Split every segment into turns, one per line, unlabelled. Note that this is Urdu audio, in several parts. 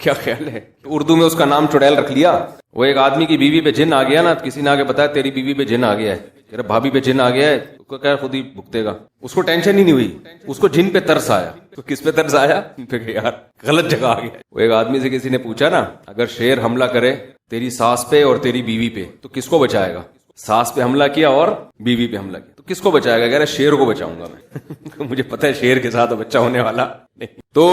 کیا خیال ہے؟ اردو میں اس کا نام چڑیل رکھ لیا. وہ ایک آدمی کی بیوی پہ جن آ گیا نا، کسی نے آگے بتایا تیری بیوی پہ جن آ گیا ہے، تیرے بھابھی پہ جن آ گیا ہے، اس کو کیا خود ہی بھگتے گا. اس کو ٹینشن ہی نہیں ہوئی، اس کو جن پہ ترس آیا. تو کس پہ ترس آیا؟ پہ کہ یار غلط جگہ آ گیا. وہ ایک آدمی سے کسی نے پوچھا نا، اگر شیر حملہ کرے تیری ساس پہ اور تیری بیوی پہ تو کس کو بچائے گا؟ ساس پہ حملہ کیا اور بیوی پہ حملہ کیا، تو کس کو بچائے گا؟ کہہ رہا شیر کو بچاؤں گا میں. مجھے پتہ ہے شیر کے ساتھ بچہ ہونے والا نہیں. تو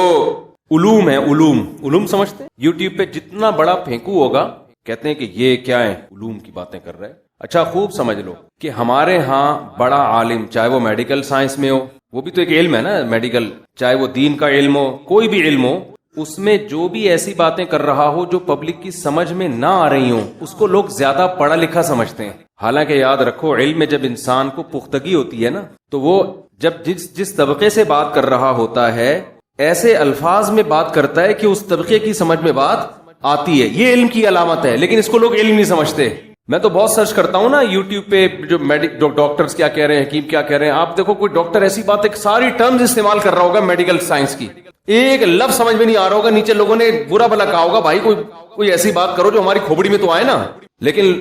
علوم ہے، علوم سمجھتے ہیں. یوٹیوب پہ جتنا بڑا پھینکو ہوگا کہتے ہیں کہ یہ کیا ہے، علوم کی باتیں کر رہے ہیں. اچھا خوب سمجھ لو کہ ہمارے ہاں بڑا عالم، چاہے وہ میڈیکل سائنس میں ہو، وہ بھی تو ایک علم ہے نا میڈیکل، چاہے وہ دین کا علم ہو، کوئی بھی علم ہو، اس میں جو بھی ایسی باتیں کر رہا ہو جو پبلک کی سمجھ میں نہ آ رہی ہوں، اس کو لوگ زیادہ پڑھا لکھا سمجھتے ہیں. حالانکہ یاد رکھو، علم میں جب انسان کو پختگی ہوتی ہے نا، تو وہ جب جس طبقے سے بات کر رہا ہوتا ہے ایسے الفاظ میں بات کرتا ہے کہ اس طبقے کی سمجھ میں بات آتی ہے. یہ علم کی علامت ہے، لیکن اس کو لوگ علم نہیں سمجھتے. میں تو بہت سرچ کرتا ہوں نا یوٹیوب پہ، جو ڈاکٹرز کیا کہہ رہے ہیں، حکیم کیا کہہ رہے ہیں. آپ دیکھو کوئی ڈاکٹر ایسی بات ہے، ساری ٹرمز استعمال کر رہا ہوگا میڈیکل سائنس کی، ایک لفظ سمجھ میں نہیں آ رہا ہوگا، نیچے لوگوں نے برا بھلا کہا ہوگا بھائی کوئی ایسی بات کرو جو ہماری کھوپڑی میں تو آئے نا. لیکن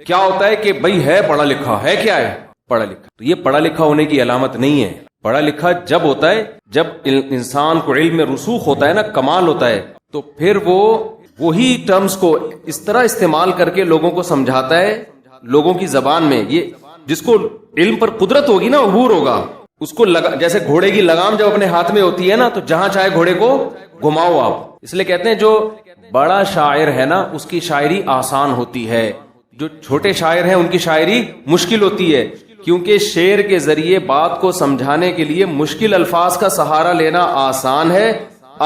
کیا ہوتا ہے کہ بھائی ہے پڑھا لکھا، ہے کیا ہے پڑھا لکھا. تو یہ پڑھا لکھا ہونے کی علامت نہیں ہے. پڑھا لکھا جب ہوتا ہے جب انسان کو علم میں رسوخ ہوتا ہے نا، کمال ہوتا ہے، تو پھر وہی ٹرمز کو اس طرح استعمال کر کے لوگوں کو سمجھاتا ہے لوگوں کی زبان میں. یہ جس کو علم پر قدرت ہوگی نا، عبور ہوگا، اس کو جیسے گھوڑے کی لگام جب اپنے ہاتھ میں ہوتی ہے نا، تو جہاں چاہے گھوڑے کو گھماؤ آپ. اس لیے کہتے ہیں جو بڑا شاعر ہے نا اس کی شاعری آسان ہوتی ہے، جو چھوٹے شاعر ہیں ان کی شاعری مشکل ہوتی ہے، کیونکہ شعر کے ذریعے بات کو سمجھانے کے لیے مشکل الفاظ کا سہارا لینا آسان ہے،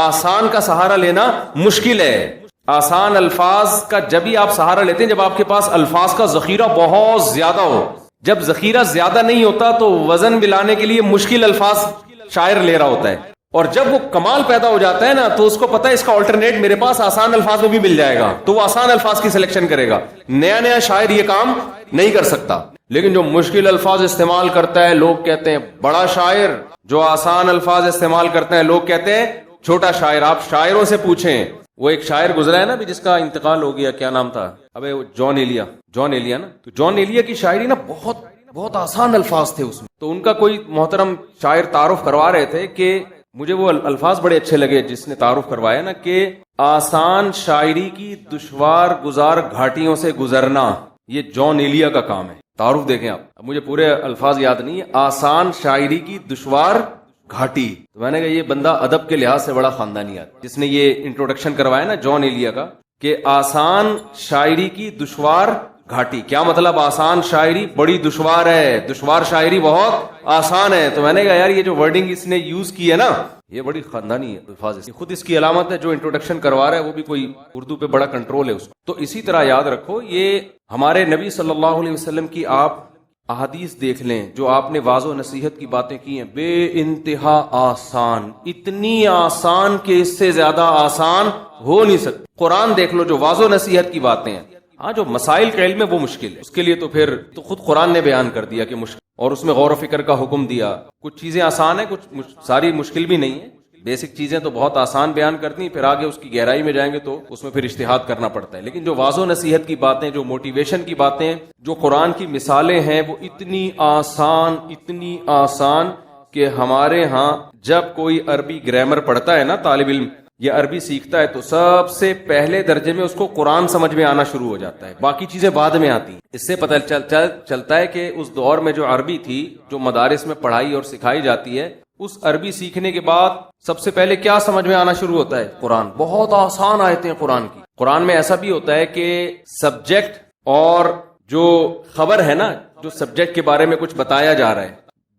آسان کا سہارا لینا مشکل ہے. آسان الفاظ کا جب ہی آپ سہارا لیتے ہیں جب آپ کے پاس الفاظ کا ذخیرہ بہت زیادہ ہو. جب ذخیرہ زیادہ نہیں ہوتا تو وزن ملانے کے لیے مشکل الفاظ شاعر لے رہا ہوتا ہے، اور جب وہ کمال پیدا ہو جاتا ہے نا تو اس کو پتا ہے اس کا آلٹرنیٹ میرے پاس آسان الفاظ میں بھی مل جائے گا، تو وہ آسان الفاظ کی سلیکشن کرے گا. نیا شاعر یہ کام نہیں کر سکتا. لیکن جو مشکل الفاظ استعمال کرتا ہے لوگ کہتے ہیں بڑا شاعر، جو آسان الفاظ استعمال کرتے ہیں لوگ کہتے ہیں چھوٹا شاعر. آپ شاعروں سے پوچھیں، وہ ایک شاعر گزرا ہے نا بھی جس کا انتقال ہو گیا، کیا نام تھا؟ جان ایلیا نا. تو جان ایلیا کی شاعری نا بہت آسان الفاظ تھے اس میں. تو ان کا کوئی محترم شاعر تعارف کروا رہے تھے کہ مجھے وہ الفاظ بڑے اچھے لگے جس نے تعارف کروایا نا، کہ آسان شاعری کی دشوار گزار گھاٹیوں سے گزرنا، یہ جان ایلیا کا کام ہے. تعارف دیکھیں آپ. اب مجھے پورے الفاظ یاد نہیں ہے. آسان شاعری کی دشوار گھاٹی. تو میں نے کہا یہ بندہ ادب کے لحاظ سے بڑا خاندانی آدمی جس نے یہ انٹروڈکشن کروایا نا جان ایلیا کا، کہ آسان شاعری کی دشوار گھاٹی. کیا مطلب؟ آسان شاعری بڑی دشوار ہے، دشوار شاعری بہت آسان ہے. تو میں نے کہا یار یہ جو ورڈنگ اس نے یوز کی ہے نا یہ بڑی خاندانی ہے الفاظ. خود اس کی علامت ہے جو انٹروڈکشن کروا رہا ہے وہ بھی کوئی اردو پہ بڑا کنٹرول ہے اس کو. تو اسی طرح یاد رکھو یہ ہمارے نبی صلی اللہ علیہ وسلم کی آپ احادیث دیکھ لیں جو آپ نے واضح و نصیحت کی باتیں کی ہیں، بے انتہا آسان، اتنی آسان کہ اس سے زیادہ آسان ہو نہیں سکتی. قرآن دیکھ لو جو واضح و نصیحت کی باتیں ہیں. ہاں جو مسائل کا علم ہے وہ مشکل ہے، اس کے لیے تو پھر تو خود قرآن نے بیان کر دیا کہ مشکل، اور اس میں غور و فکر کا حکم دیا. کچھ چیزیں آسان ہیں، کچھ ساری مشکل بھی نہیں ہے. بیسک چیزیں تو بہت آسان بیان کرتی ہیں، پھر آگے اس کی گہرائی میں جائیں گے تو اس میں پھر اجتہاد کرنا پڑتا ہے. لیکن جو واضح و نصیحت کی باتیں، جو موٹیویشن کی باتیں، جو قرآن کی مثالیں ہیں، وہ اتنی آسان کہ ہمارے ہاں جب کوئی عربی گرامر پڑھتا ہے نا طالب علم یا عربی سیکھتا ہے تو سب سے پہلے درجے میں اس کو قرآن سمجھ میں آنا شروع ہو جاتا ہے، باقی چیزیں بعد میں آتی ہیں. اس سے پتہ چلتا ہے کہ اس دور میں جو عربی تھی، جو مدارس میں پڑھائی اور سکھائی جاتی ہے، اس عربی سیکھنے کے بعد سب سے پہلے کیا سمجھ میں آنا شروع ہوتا ہے؟ قرآن. بہت آسان آیتیں ہیں قرآن کی. قرآن میں ایسا بھی ہوتا ہے کہ سبجیکٹ اور جو خبر ہے نا، جو سبجیکٹ کے بارے میں کچھ بتایا جا رہا ہے،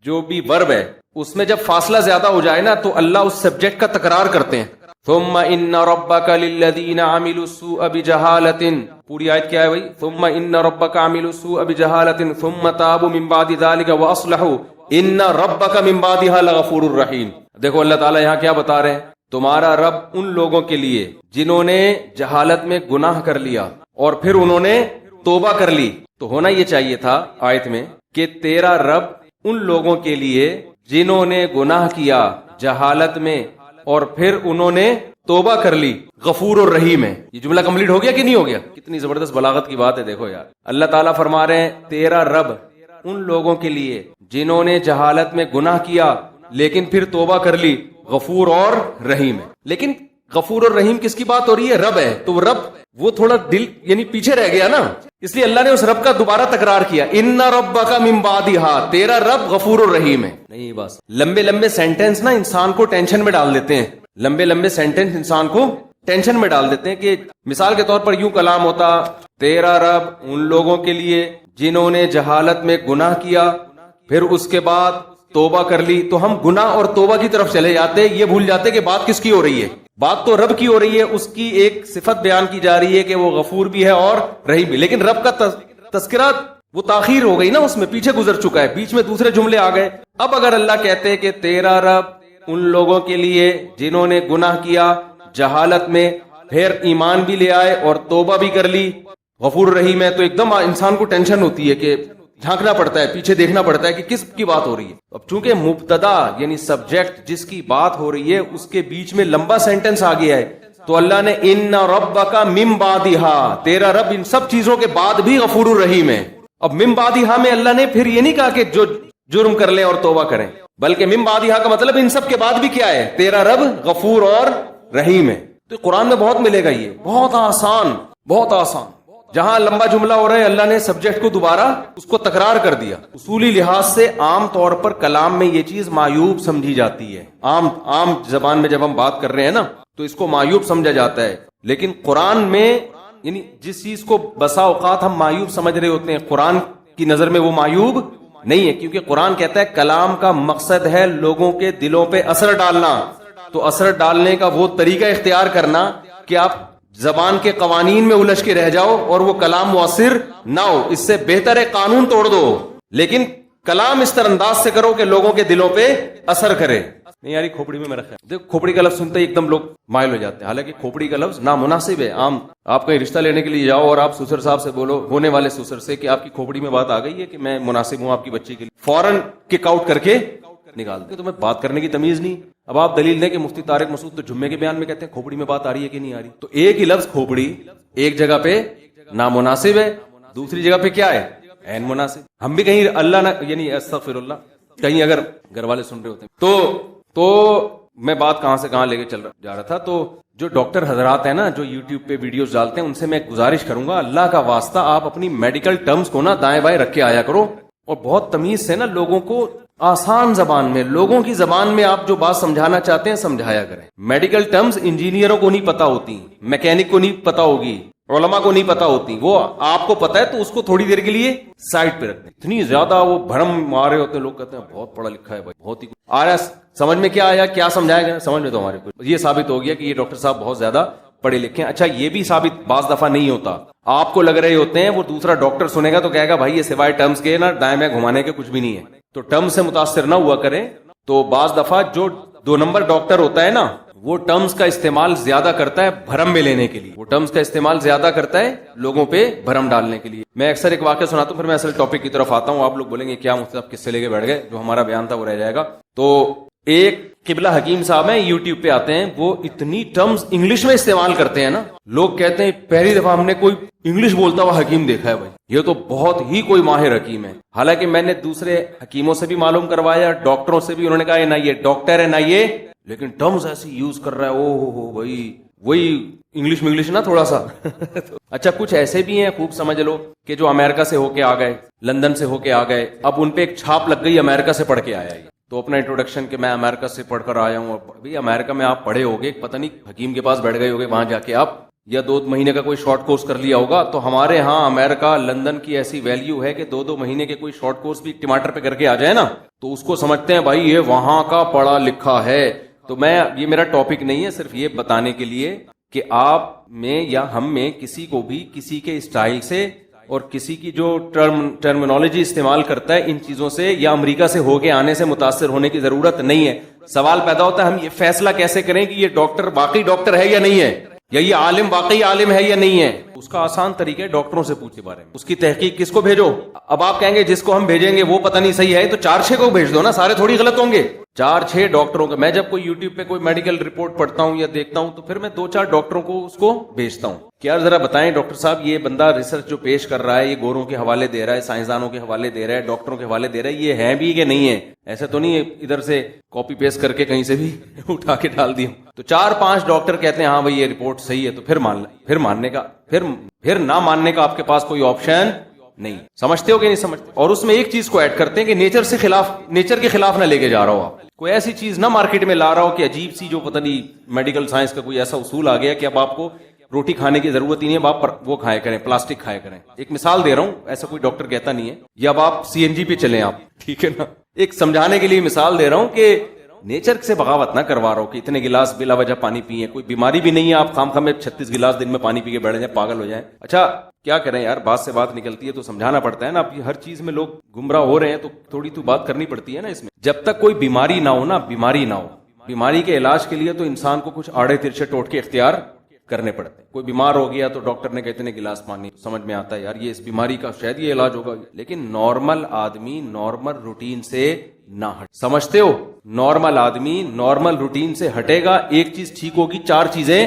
جو بھی ورب ہے، اس میں جب فاصلہ زیادہ ہو جائے نا تو اللہ اس سبجیکٹ کا تکرار کرتے ہیں. ثم ان ربک للذین عملوا السوء بجہالۃ. پوری آیت کیا ہے بھائی؟ ثم ان ربک عملوا السوء بجہالۃ ثم تابوا من بعد ذلک واصلحوا ان ربک من بعدها لغفور الرحیم. دیکھو اللہ تعالیٰ یہاں کیا بتا رہے ہیں؟ تمہارا رب ان لوگوں کے لیے جنہوں نے جہالت میں گناہ کر لیا اور پھر انہوں نے توبہ کر لی. تو ہونا یہ چاہیے تھا آیت میں کہ تیرا رب ان لوگوں کے لیے جنہوں نے گناہ کیا جہالت میں اور پھر انہوں نے توبہ کر لی غفور اور رحیم ہے. یہ جملہ کمپلیٹ ہو گیا کہ نہیں ہو گیا؟ کتنی زبردست بلاغت کی بات ہے. دیکھو یار, اللہ تعالیٰ فرما رہے ہیں تیرا رب ان لوگوں کے لیے جنہوں نے جہالت میں گناہ کیا لیکن پھر توبہ کر لی, غفور اور رحیم ہے. لیکن غفور اور رحیم کس کی بات ہو رہی ہے؟ رب ہے. تو رب وہ تھوڑا دل یعنی پیچھے رہ گیا نا, اس لیے اللہ نے اس رب کا دوبارہ تکرار کیا, ان ربک من بعدھا, تیرا رب غفور اور رحیم ہے. نہیں بس لمبے لمبے سینٹنس نا انسان کو ٹینشن میں ڈال دیتے ہیں. لمبے لمبے سینٹنس انسان کو ٹینشن میں ڈال دیتے ہیں. کہ مثال کے طور پر یوں کلام ہوتا, تیرا رب ان لوگوں کے لیے جنہوں نے جہالت میں گناہ کیا پھر اس کے بعد توبہ کر لی. تو ہم گناہ اور توبہ کی طرف چلے جاتے, یہ بھول جاتے کہ بات کس کی ہو رہی ہے. بات تو رب کی ہو رہی ہے, اس کی ایک صفت بیان کی جا رہی ہے کہ وہ غفور بھی ہے اور رحیم بھی. لیکن رب کا تذکرہ وہ تاخیر ہو گئی نا, اس میں پیچھے گزر چکا ہے, بیچ میں دوسرے جملے آ گئے. اب اگر اللہ کہتے کہ تیرا رب ان لوگوں کے لیے جنہوں نے گناہ کیا جہالت میں پھر ایمان بھی لے آئے اور توبہ بھی کر لی, غفور رحیم ہے, تو ایک دم انسان کو ٹینشن ہوتی ہے کہ جھانکنا پڑتا ہے, پیچھے دیکھنا پڑتا ہے کہ کس کی بات ہو رہی ہے. اب چونکہ مبتدا یعنی سبجیکٹ جس کی بات ہو رہی ہے اس کے بیچ میں لمبا سینٹنس آ گیا ہے, تو اللہ نے ان ربک من بعدھا, تیرا رب ان سب چیزوں کے بعد بھی غفور الرحیم ہے. اب من بعدھا میں اللہ نے پھر یہ نہیں کہا کہ جو جرم کر لیں اور توبہ کریں, بلکہ من بعدھا کا مطلب ان سب کے بعد بھی کیا ہے, تیرا رب غفور اور رحیم ہے. تو قرآن میں بہت ملے گا, یہ بہت آسان, بہت آسان. جہاں لمبا جملہ ہو رہا ہے اللہ نے سبجیکٹ کو دوبارہ اس کو تکرار کر دیا. اصولی لحاظ سے عام طور پر کلام میں یہ چیز معیوب سمجھی جاتی ہے. عام زبان میں جب ہم بات کر رہے ہیں نا تو اس کو معیوب سمجھا جاتا ہے. لیکن قرآن میں یعنی جس چیز کو بسا اوقات ہم معیوب سمجھ رہے ہوتے ہیں, قرآن کی نظر میں وہ معیوب نہیں ہے. کیونکہ قرآن کہتا ہے کلام کا مقصد ہے لوگوں کے دلوں پہ اثر ڈالنا. تو اثر ڈالنے کا وہ طریقہ اختیار کرنا کہ آپ زبان کے قوانین میں الجھ کے رہ جاؤ اور وہ کلام مؤثر نہ ہو. اس سے بہتر ہے قانون توڑ دو, لیکن کلام اس طرح انداز سے کرو کہ لوگوں کے دلوں پہ اثر کرے. نہیں یاری کھوپڑی میں رکھا ہے, دیکھ کھوپڑی کا لفظ سنتے ہی ایک دم لوگ مائل ہو جاتے ہیں. حالانکہ کھوپڑی کا لفظ نامناسب ہے. عام آپ کہیں رشتہ لینے کے لیے جاؤ اور آپ سسر صاحب سے بولو, ہونے والے سسر سے, کہ آپ کی کھوپڑی میں بات آ گئی ہے کہ میں مناسب ہوں آپ کی بچی کے لیے, فوراً کک آؤٹ کر کے نکال دیں. تمہیں بات کرنے کی تمیز نہیں. اب آپ دلیل دیں کہ مفتی طارق مسعود تو جمعے کے بیان میں کہتے ہیں کھوپڑی میں بات آ رہی ہے کہ نہیں آ رہی. تو ایک ہی لفظ کھوپڑی ایک جگہ پہ نامناسب ہے, دوسری جگہ پہ کیا ہے, عین مناسب. ہم بھی کہیں اللہ نہ یعنی استغفر اللہ, کہیں اگر گھر والے سن رہے ہوتے ہیں تو میں بات کہاں سے کہاں لے کے جا رہا تھا. تو جو ڈاکٹر حضرات ہیں نا جو یوٹیوب پہ ویڈیوز ڈالتے ہیں, ان سے میں گزارش کروں گا اللہ کا واسطہ آپ اپنی میڈیکل ٹرمز کو نا دائیں بائیں رکھ کے آیا کرو, اور بہت تمیز سے نا لوگوں کو آسان زبان میں, لوگوں کی زبان میں آپ جو بات سمجھانا چاہتے ہیں سمجھایا کریں. میڈیکل ٹرمز انجینئروں کو نہیں پتا ہوتی, میکینک کو نہیں پتا ہوگی, علماء کو نہیں پتا ہوتی. وہ آپ کو پتا ہے تو اس کو تھوڑی دیر کے لیے سائڈ پہ رکھتے ہیں. اتنی زیادہ وہ بھرم مارے ہوتے ہیں, لوگ کہتے ہیں بہت پڑھا لکھا ہے بھائی, بہت ہی آ رہا سمجھ میں. کیا آیا, کیا سمجھایا گیا سمجھ میں تو ہمارے کو یہ ثابت ہو گیا کہ یہ ڈاکٹر صاحب بہت زیادہ پڑھے لکھے ہیں. اچھا یہ بھی ثابت بعض دفعہ نہیں ہوتا, آپ کو لگ رہے ہوتے ہیں, وہ دوسرا ڈاکٹر سنے گا تو کہے گا بھائی یہ سوائے ٹرمز کے نا دائیں بائیں گھمانے کے کچھ بھی نہیں ہے. تو ٹرم سے متاثر نہ ہوا کریں. تو بعض دفعہ جو 2 نمبر ڈاکٹر ہوتا ہے نا وہ ٹرمز کا استعمال زیادہ کرتا ہے بھرم میں لینے کے لیے, وہ ٹرمز کا استعمال زیادہ کرتا ہے لوگوں پہ بھرم ڈالنے کے لیے. میں اکثر ایک واقعہ سناتا ہوں, پھر میں اصل ٹاپک کی طرف آتا ہوں. آپ لوگ بولیں گے کیا مفتی صاحب کس سے لے کے بیٹھ گئے, جو ہمارا بیان تھا وہ رہ جائے گا. تو ایک قبلہ حکیم صاحب ہیں, یوٹیوب پہ آتے ہیں, وہ اتنی ٹرمز انگلش میں استعمال کرتے ہیں نا, لوگ کہتے ہیں پہلی دفعہ ہم نے کوئی انگلش بولتا ہوا حکیم دیکھا ہے, بھائی یہ تو بہت ہی کوئی ماہر حکیم ہے. حالانکہ میں نے دوسرے حکیموں سے بھی معلوم کروایا, ڈاکٹروں سے بھی, انہوں نے کہا نہ یہ ڈاکٹر ہے نہ یہ, لیکن ٹرمز ایسی یوز کر رہا ہے, او ہو بھائی وہی انگلش نا تھوڑا سا. اچھا کچھ ایسے بھی ہیں خوب سمجھ لو کہ جو امریکہ سے ہو کے آ گئے, لندن سے ہو کے آ گئے, اب ان پہ ایک چھاپ لگ گئی امریکہ سے پڑھ کے آیا. تو اپنا انٹروڈکشن کہ میں امریکہ سے پڑھ کر آیا ہوں. بھائی امریکہ میں آپ پڑھے ہوگے, پتہ نہیں حکیم کے پاس بیٹھ گئے ہوگے وہاں جا کے آپ, یا 2 مہینے کا کوئی شارٹ کورس کر لیا ہوگا. تو ہمارے ہاں امریکہ لندن کی ایسی ویلیو ہے کہ 2 مہینے کے کوئی شارٹ کورس بھی ٹماٹر پہ کر کے آ جائے نا تو اس کو سمجھتے ہیں بھائی یہ وہاں کا پڑھا لکھا ہے. تو میں یہ میرا ٹاپک نہیں ہے, صرف یہ بتانے کے لیے کہ آپ میں یا ہم میں کسی کو بھی کسی کے اسٹائل سے اور کسی کی جو ٹرمینالوجی استعمال کرتا ہے ان چیزوں سے یا امریکہ سے ہو کے آنے سے متاثر ہونے کی ضرورت نہیں ہے. سوال پیدا ہوتا ہے ہم یہ فیصلہ کیسے کریں کہ یہ ڈاکٹر واقعی ڈاکٹر ہے یا نہیں ہے, یا یہ عالم واقعی عالم ہے یا نہیں ہے؟ اس کا آسان طریقہ ہے ڈاکٹروں سے پوچھ کے بارے میں، اس کی تحقیق کس کو بھیجو. اب آپ کہیں گے جس کو ہم بھیجیں گے وہ پتہ نہیں صحیح ہے، تو 4-6 کو بھیج دو نا، سارے تھوڑی غلط ہوں گے. 4-6 ڈاکٹروں کا، میں جب کوئی یوٹیوب پہ کوئی میڈیکل رپورٹ پڑھتا ہوں یا دیکھتا ہوں تو پھر میں 2-4 ڈاکٹروں کو اس کو بھیجتا ہوں کہ یار ذرا بتائیں ڈاکٹر صاحب، یہ بندہ ریسرچ جو پیش کر رہا ہے یہ گوروں کے حوالے دے رہا ہے، سائنسدانوں کے حوالے دے رہا ہے، ڈاکٹروں کے حوالے دے رہا ہے، یہ ہے بھی کہ نہیں ہے؟ ایسا تو نہیں ہے ادھر سے کاپی پیسٹ کر کے کہیں سے بھی اٹھا کے ڈال دی. تو 4-5 ڈاکٹر کہتے ہیں ہاں بھائی یہ رپورٹ صحیح ہے، تو پھر مان لیں، پھر نہ ماننے کا آپ کے پاس کوئی آپشن نہیں. سمجھتے ہو کہ نہیں سمجھتے؟ اور اس میں ایک چیز کو ایڈ کرتے ہیں کہ نیچر کے خلاف نہ لے کے جا رہا ہو آپ، کوئی ایسی چیز نہ مارکیٹ میں لا رہا ہو کہ عجیب سی جو پتہ نہیں میڈیکل سائنس کا کوئی ایسا اصول آ گیا کہ اب آپ کو روٹی کھانے کی ضرورت ہی نہیں ہے، آپ وہ کھایا کریں، پلاسٹک کھایا کریں. ایک مثال دے رہا ہوں، ایسا کوئی ڈاکٹر کہتا نہیں ہے. یا اب آپ CNG پہ چلیں آپ، ٹھیک ہے نا، ایک سمجھانے کے لیے مثال دے رہا ہوں کہ نیچر سے بغاوت نہ کروا رہا ہو کہ اتنے گلاس بلا وجہ پانی پیئے، کوئی بیماری بھی نہیں ہے، آپ خام میں 36 گلاس دن میں پانی پی کے بیٹھ جائیں، پاگل ہو جائیں. اچھا کیا کریں یار، بات سے بات نکلتی ہے تو سمجھانا پڑتا ہے نا. اب ہر چیز میں لوگ گمراہ ہو رہے ہیں تو تھوڑی تو بات کرنی پڑتی ہے نا. اس میں جب تک کوئی بیماری نہ ہو نا، بیماری کے علاج کے لیے تو انسان کو کچھ آڑے ترچھے ٹوٹکے اختیار کرنے پڑتے ہیں. کوئی بیمار ہو گیا تو ڈاکٹر نے کہتے ہیں گلاس پانی، سمجھ میں آتا ہے یار یہ اس بیماری کا شاید یہ علاج ہوگا، لیکن نارمل آدمی نارمل روٹین سے نہ ہٹ. سمجھتے ہو؟ نارمل آدمی نارمل روٹین سے ہٹے گا، ایک چیز ٹھیک ہوگی، 4 چیزیں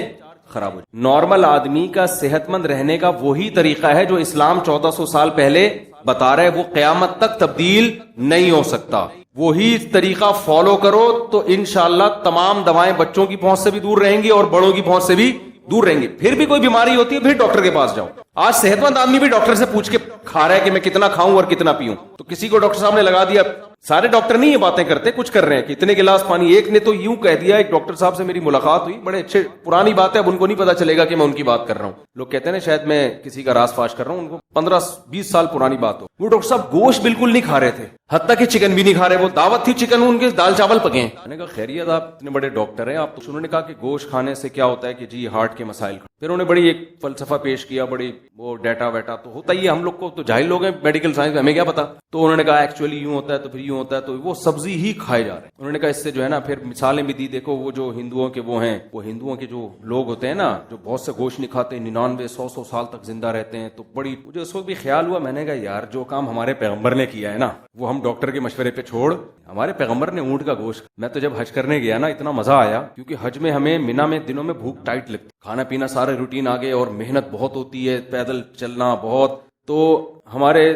خراب ہو جائیں. نارمل آدمی کا صحت مند رہنے کا وہی طریقہ ہے جو اسلام 1400 سال پہلے بتا رہے، وہ قیامت تک تبدیل نہیں ہو سکتا. وہی طریقہ فالو کرو تو انشاءاللہ تمام دوائیں بچوں کی پہنچ سے بھی دور رہیں گی اور بڑوں کی پہنچ سے بھی دور رہیں گے. پھر بھی کوئی بیماری ہوتی ہے پھر ڈاکٹر کے پاس جاؤ. آج صحت مند آدمی بھی ڈاکٹر سے پوچھ کے کھا رہا ہے کہ میں کتنا کھاؤں اور کتنا پیوں. تو کسی کو ڈاکٹر صاحب نے لگا دیا، سارے ڈاکٹر نہیں یہ باتیں کرتے، کچھ کر رہے ہیں کہ اتنے گلاس پانی. ایک نے تو یوں کہہ دیا، ایک ڈاکٹر صاحب سے میری ملاقات ہوئی، بڑے اچھے، پرانی بات ہے، اب ان کو نہیں پتا چلے گا کہ میں ان کی بات کر رہا ہوں. لوگ کہتے ہیں نا شاید میں کسی کا راز فاش کر رہا ہوں، ان کو 15-20 سال پرانی بات ہو. وہ ڈاکٹر صاحب گوشت بالکل نہیں کھا رہے تھے، حتیٰ کہ چکن بھی نہیں کھا رہے. وہ دعوت تھی چکن، ان کے دال چاول پکے ہیں. میں نے کہا خیریت، آپ اتنے بڑے ڈاکٹر ہیں آپ تو. انہوں نے کہا کہ گوشت کھانے سے کیا ہوتا ہے کہ جی ہارٹ کے مسائل. پھر انہوں نے بڑی ایک فلسفہ پیش کیا، بڑی وہ ڈیٹا ویٹا تو ہوتا ہی ہے، ہم لوگ کو تو جاہل لوگ ہیں میڈیکل سائنس، ہمیں کیا پتا. تو انہوں نے کہا ایکچولی یوں ہوتا ہے تو پھر یوں ہوتا ہے، تو وہ سبزی ہی کھائے جا رہے ہیں. انہوں نے کہا اس سے جو ہے نا، پھر مثالیں بھی دی، دیکھو وہ جو ہندوؤں کے وہ ہیں، وہ ہندوؤں کے جو لوگ ہوتے ہیں نا جو بہت سے گوشت نہیں کھاتے، 99-100 سال تک زندہ رہتے ہیں. تو بڑی مجھے اس وقت بھی خیال ہوا، میں نے کہا یار جو کام ہمارے پیغمبر نے کیا ہے نا وہ ہم ڈاکٹر کے مشورے پہ چھوڑ. ہمارے پیغمبر نے اونٹ کا گوشت. میں تو جب حج کرنے گیا نا اتنا مزہ آیا، کیونکہ حج میں ہمیں مینا میں دنوں میں بھوک ٹائٹ لگتی، کھانا پینا سارے روٹین آگے اور محنت بہت ہوتی ہے، پیدل چلنا بہت. تو ہمارے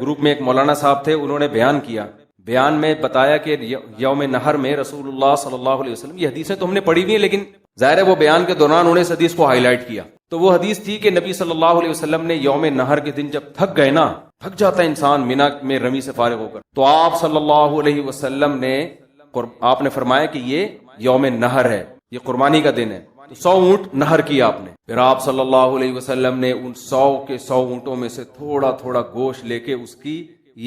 گروپ میں ایک مولانا صاحب تھے، انہوں نے بیان کیا، بیان میں بتایا کہ یوم نہر میں رسول اللہ صلی اللہ علیہ وسلم، یہ حدیثیں تو ہم نے پڑھی ہوئی ہیں لیکن ظاہر ہے وہ بیان کے دوران انہوں نے اس حدیث کو ہائی لائٹ کیا. تو وہ حدیث تھی کہ نبی صلی اللہ علیہ وسلم نے یوم نہر کے دن جب تھک گئے نا، تھک جاتا ہے انسان مینا میں رمی سے فارغ ہو کر، تو آپ صلی اللہ علیہ وسلم نے آپ نے فرمایا کہ یہ یوم نہر ہے، یہ قربانی کا دن ہے. تو 100 اونٹ نہر کیا آپ نے. پھر آپ صلی اللہ علیہ وسلم نے ان 100 کے 100 اونٹوں میں سے تھوڑا تھوڑا گوشت لے کے اس کی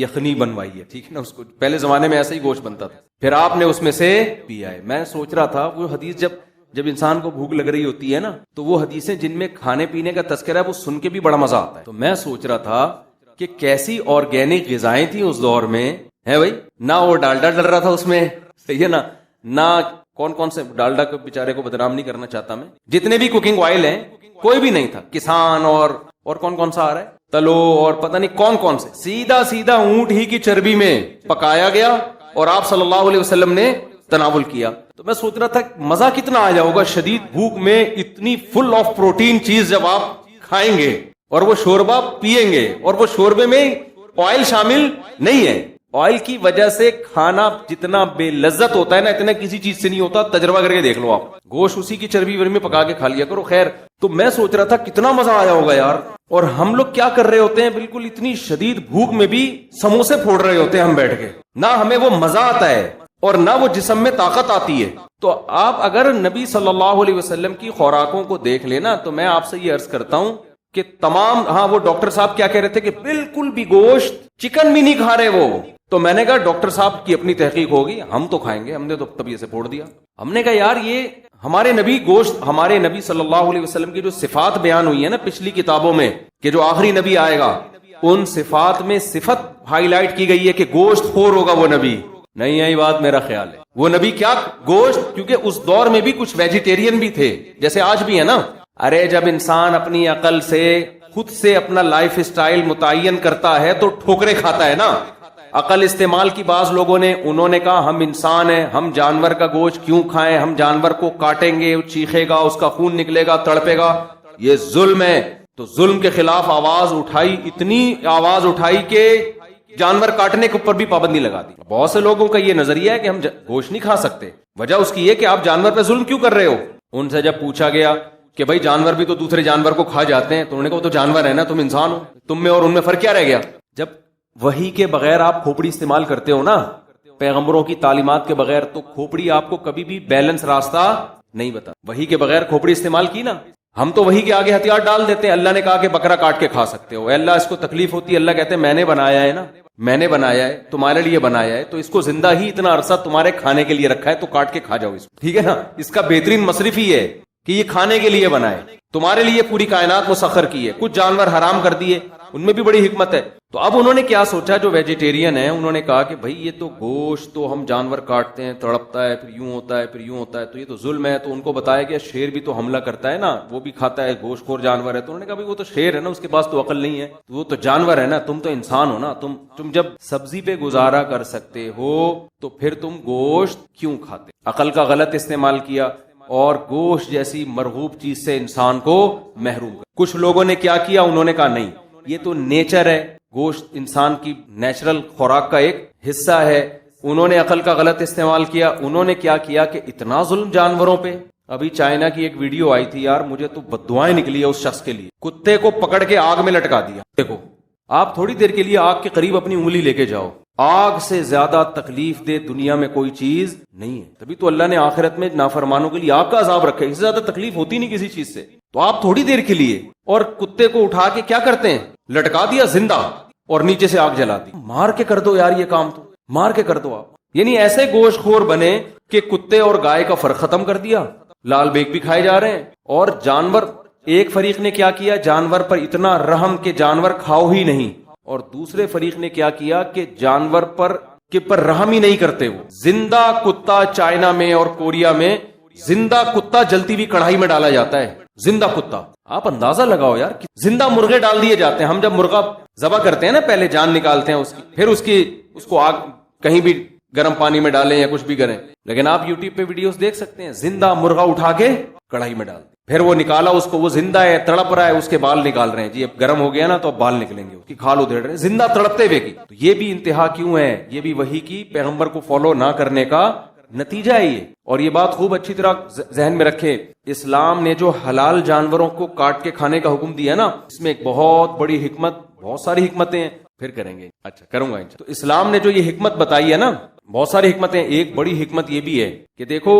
یخنی بنوائی ہے، ٹھیک ہے نا. اس کو پہلے زمانے میں ایسا ہی گوشت بنتا تھا، پھر آپ نے اس میں سے پیا ہے. میں سوچ رہا تھا وہ حدیث جب انسان کو بھوک لگ رہی ہوتی ہے نا، تو وہ حدیثیں جن میں کھانے پینے کا تذکرہ ہے وہ سن کے بھی بڑا مزہ آتا ہے. تو میں سوچ رہا تھا کہ کیسی آرگینک غذائیں تھیں اس دور میں، ہے بھائی، نہ وہ ڈالڈا ڈل رہا تھا اس میں، صحیح ہے نا، نہ کون سے ڈالڈا کو بیچارے کو بدنام نہیں کرنا چاہتا میں، جتنے بھی کوکنگ آئل ہیں کوئی بھی نہیں تھا. کسان اور کون سا آ رہا ہے، تلو اور پتہ نہیں کون سے، سیدھا اونٹ ہی کی چربی میں پکایا گیا اور آپ صلی اللہ علیہ وسلم نے تناول کیا. تو میں سوچ رہا تھا مزہ کتنا آیا ہوگا شدید بھوک میں اتنی فل آف پروٹین چیز جب آپ کھائیں گے اور وہ شوربہ پیئیں گے، اور وہ شوربے میں آئل شامل نہیں ہے. آئل کی وجہ سے کھانا جتنا بے لذت ہوتا ہے نا، اتنا کسی چیز سے نہیں ہوتا. تجربہ کر کے دیکھ لو آپ، گوشت اسی کی چربی میں پکا کے کھا لیا کرو. خیر، تو میں سوچ رہا تھا کتنا مزہ آیا ہوگا یار. اور ہم لوگ کیا کر رہے ہوتے ہیں، بالکل اتنی شدید بھوک میں بھی سموسے پھوڑ رہے ہوتے ہیں ہم بیٹھ کے، نہ ہمیں وہ مزہ آتا ہے اور نہ وہ جسم میں طاقت آتی ہے. تو آپ اگر نبی صلی اللہ علیہ وسلم کی خوراکوں کو دیکھ لینا، تو میں آپ سے یہ عرض کرتا ہوں کہ تمام، ہاں وہ ڈاکٹر صاحب کیا کہہ رہے تھے کہ بالکل بھی گوشت چکن بھی نہیں کھا رہے وہ. تو میں نے کہا ڈاکٹر صاحب کی اپنی تحقیق ہوگی، ہم تو کھائیں گے، ہم نے تو طبیعت سے پھوڑ دیا. ہم نے کہا یار یہ ہمارے نبی گوشت، ہمارے نبی صلی اللہ علیہ وسلم کی جو صفات بیان ہوئی ہے نا پچھلی کتابوں میں کہ جو آخری نبی آئے گا، ان صفات میں صفت ہائی لائٹ کی گئی ہے کہ گوشت خور ہوگا وہ نبی. نہیں ہے یہ بات، میرا خیال ہے وہ نبی کیا گوشت، کیونکہ اس دور میں بھی کچھ ویجیٹیرین بھی تھے جیسے آج بھی ہے نا. ارے جب انسان اپنی عقل سے خود سے اپنا لائف اسٹائل متعین کرتا ہے تو ٹھوکریں کھاتا ہے نا. عقل استعمال کی بعض لوگوں نے, انہوں نے کہا ہم انسان ہیں, ہم جانور کا گوشت کیوں کھائیں, ہم جانور کو کاٹیں گے, وہ چیخے گا, اس کا خون نکلے گا, تڑپے گا, یہ ظلم ہے. تو ظلم کے خلاف آواز اٹھائی, اتنی آواز اٹھائی کہ جانور کاٹنے کے اوپر بھی پابندی لگا دی. بہت سے لوگوں کا یہ نظریہ ہے کہ ہم گوشت نہیں کھا سکتے. وجہ اس کی یہ کہ آپ جانور پہ ظلم کیوں کر رہے ہو. ان سے جب پوچھا گیا کہ بھائی جانور بھی تو دوسرے جانور کو کھا جاتے ہیں, تو انہوں نے کہا وہ تو جانور ہے نا, تم انسان ہو, تم میں اور ان میں فرق کیا رہ گیا. جب وحی کے بغیر آپ کھوپڑی استعمال کرتے ہو نا, پیغمبروں کی تعلیمات کے بغیر, تو کھوپڑی آپ کو کبھی بھی بیلنس راستہ نہیں بتا. وحی کے بغیر کھوپڑی استعمال کی نا, ہم تو وحی کے آگے ہتھیار ڈال دیتے ہیں. اللہ نے کہا کہ بکرا کاٹ کے کھا سکتے ہو, اللہ اس کو تکلیف ہوتی ہے, اللہ کہتے ہیں میں نے بنایا ہے نا, میں نے بنایا ہے, تمہارے لیے بنایا ہے, تو اس کو زندہ ہی اتنا عرصہ تمہارے کھانے کے لیے رکھا ہے, تو کاٹ کے کھا جاؤ اس کو, ٹھیک ہے نا. اس کا بہترین مصرف ہی ہے کہ یہ کھانے کے لیے بنا ہے, تمہارے لیے پوری کائنات مسخر کی ہے. کچھ جانور حرام کر دیے, ان میں بھی بڑی حکمت ہے. تو اب انہوں نے کیا سوچا, جو ویجیٹیرین ہیں انہوں نے کہا کہ بھئی یہ تو گوشت تو ہم جانور کاٹتے ہیں, تڑپتا ہے, پھر یوں ہوتا ہے, پھر یوں ہوتا ہے, تو یہ تو ظلم ہے. تو ان کو بتایا گیا شیر بھی تو حملہ کرتا ہے نا, وہ بھی کھاتا ہے, گوشت خور جانور ہے. تو انہوں نے کہا بھئی وہ تو شیر ہے نا, اس کے پاس تو عقل نہیں ہے, وہ تو جانور ہے نا, تم تو انسان ہو نا. تم جب سبزی پہ گزارا کر سکتے ہو تو پھر تم گوشت کیوں کھاتے. عقل کا غلط استعمال کیا اور گوشت جیسی مرغوب چیز سے انسان کو محروم کر. کچھ لوگوں نے کیا کیا, انہوں نے کہا نہیں یہ تو نیچر ہے, گوشت انسان کی نیچرل خوراک کا ایک حصہ ہے. انہوں نے عقل کا غلط استعمال کیا. انہوں نے کیا کیا کہ اتنا ظلم جانوروں پہ. ابھی چائنا کی ایک ویڈیو آئی تھی یار, مجھے تو بددعائیں نکلی ہے اس شخص کے لیے. کتے کو پکڑ کے آگ میں لٹکا دیا. دیکھو آپ تھوڑی دیر کے لیے آگ کے قریب اپنی انگلی لے کے جاؤ, آگ سے زیادہ تکلیف دے دنیا میں کوئی چیز نہیں ہے. تبھی تو اللہ نے آخرت میں نافرمانوں کے لیے آگ کا عذاب رکھا ہے, اس سے زیادہ تکلیف ہوتی نہیں کسی چیز سے. تو آپ تھوڑی دیر کے لیے, اور کتے کو اٹھا کے کیا کرتے ہیں, لٹکا دیا زندہ اور نیچے سے آگ جلا دی. مار کے کر دو یار, یہ کام تو مار کے کر دو آپ. یعنی ایسے گوشت خور بنے کہ کتے اور گائے کا فرق ختم کر دیا, لال بیگ بھی کھائے جا رہے ہیں. اور جانور, ایک فریق نے کیا کیا, جانور پر اتنا رحم کہ جانور کھاؤ ہی نہیں, اور دوسرے فریق نے کیا کیا کہ جانور پر رحم ہی نہیں کرتے. وہ زندہ کتا چائنا میں اور کوریا میں زندہ کتا جلتی ہوئی کڑھائی میں ڈالا جاتا ہے. زندہ کتا, آپ اندازہ لگاؤ یار, زندہ مرغے ڈال دیے جاتے ہیں. ہم جب مرغا ذبح کرتے ہیں نا, پہلے جان نکالتے ہیں اس کی, پھر اس کو آگ کہیں بھی گرم پانی میں ڈالیں یا کچھ بھی کریں. لیکن آپ یوٹیوب پہ ویڈیوز دیکھ سکتے ہیں, زندہ مرغا اٹھا کے کڑھائی میں ڈال دیں, پھر وہ نکالا اس کو, وہ زندہ ہے, تڑپ رہا ہے, اس کے بال نکال رہے ہیں. جی اب گرم ہو گیا نا تو اب بال نکلیں گے, اس کی کھال ادھیڑ رہے ہیں, زندہ تڑپتے ہوئے کی. تو یہ بھی انتہا کیوں ہے, یہ بھی وحی کی, پیغمبر کو فالو نہ کرنے کا نتیجہ ہے یہ. اور یہ بات خوب اچھی طرح ذہن میں رکھے, اسلام نے جو حلال جانوروں کو کاٹ کے کھانے کا حکم دیا نا, اس میں ایک بہت بڑی حکمت, بہت ساری حکمتیں ہیں, پھر کریں گے, اچھا کروں گا. تو اسلام نے جو یہ حکمت بتائی ہے نا, بہت ساری حکمتیں, ایک بڑی حکمت یہ بھی ہے کہ دیکھو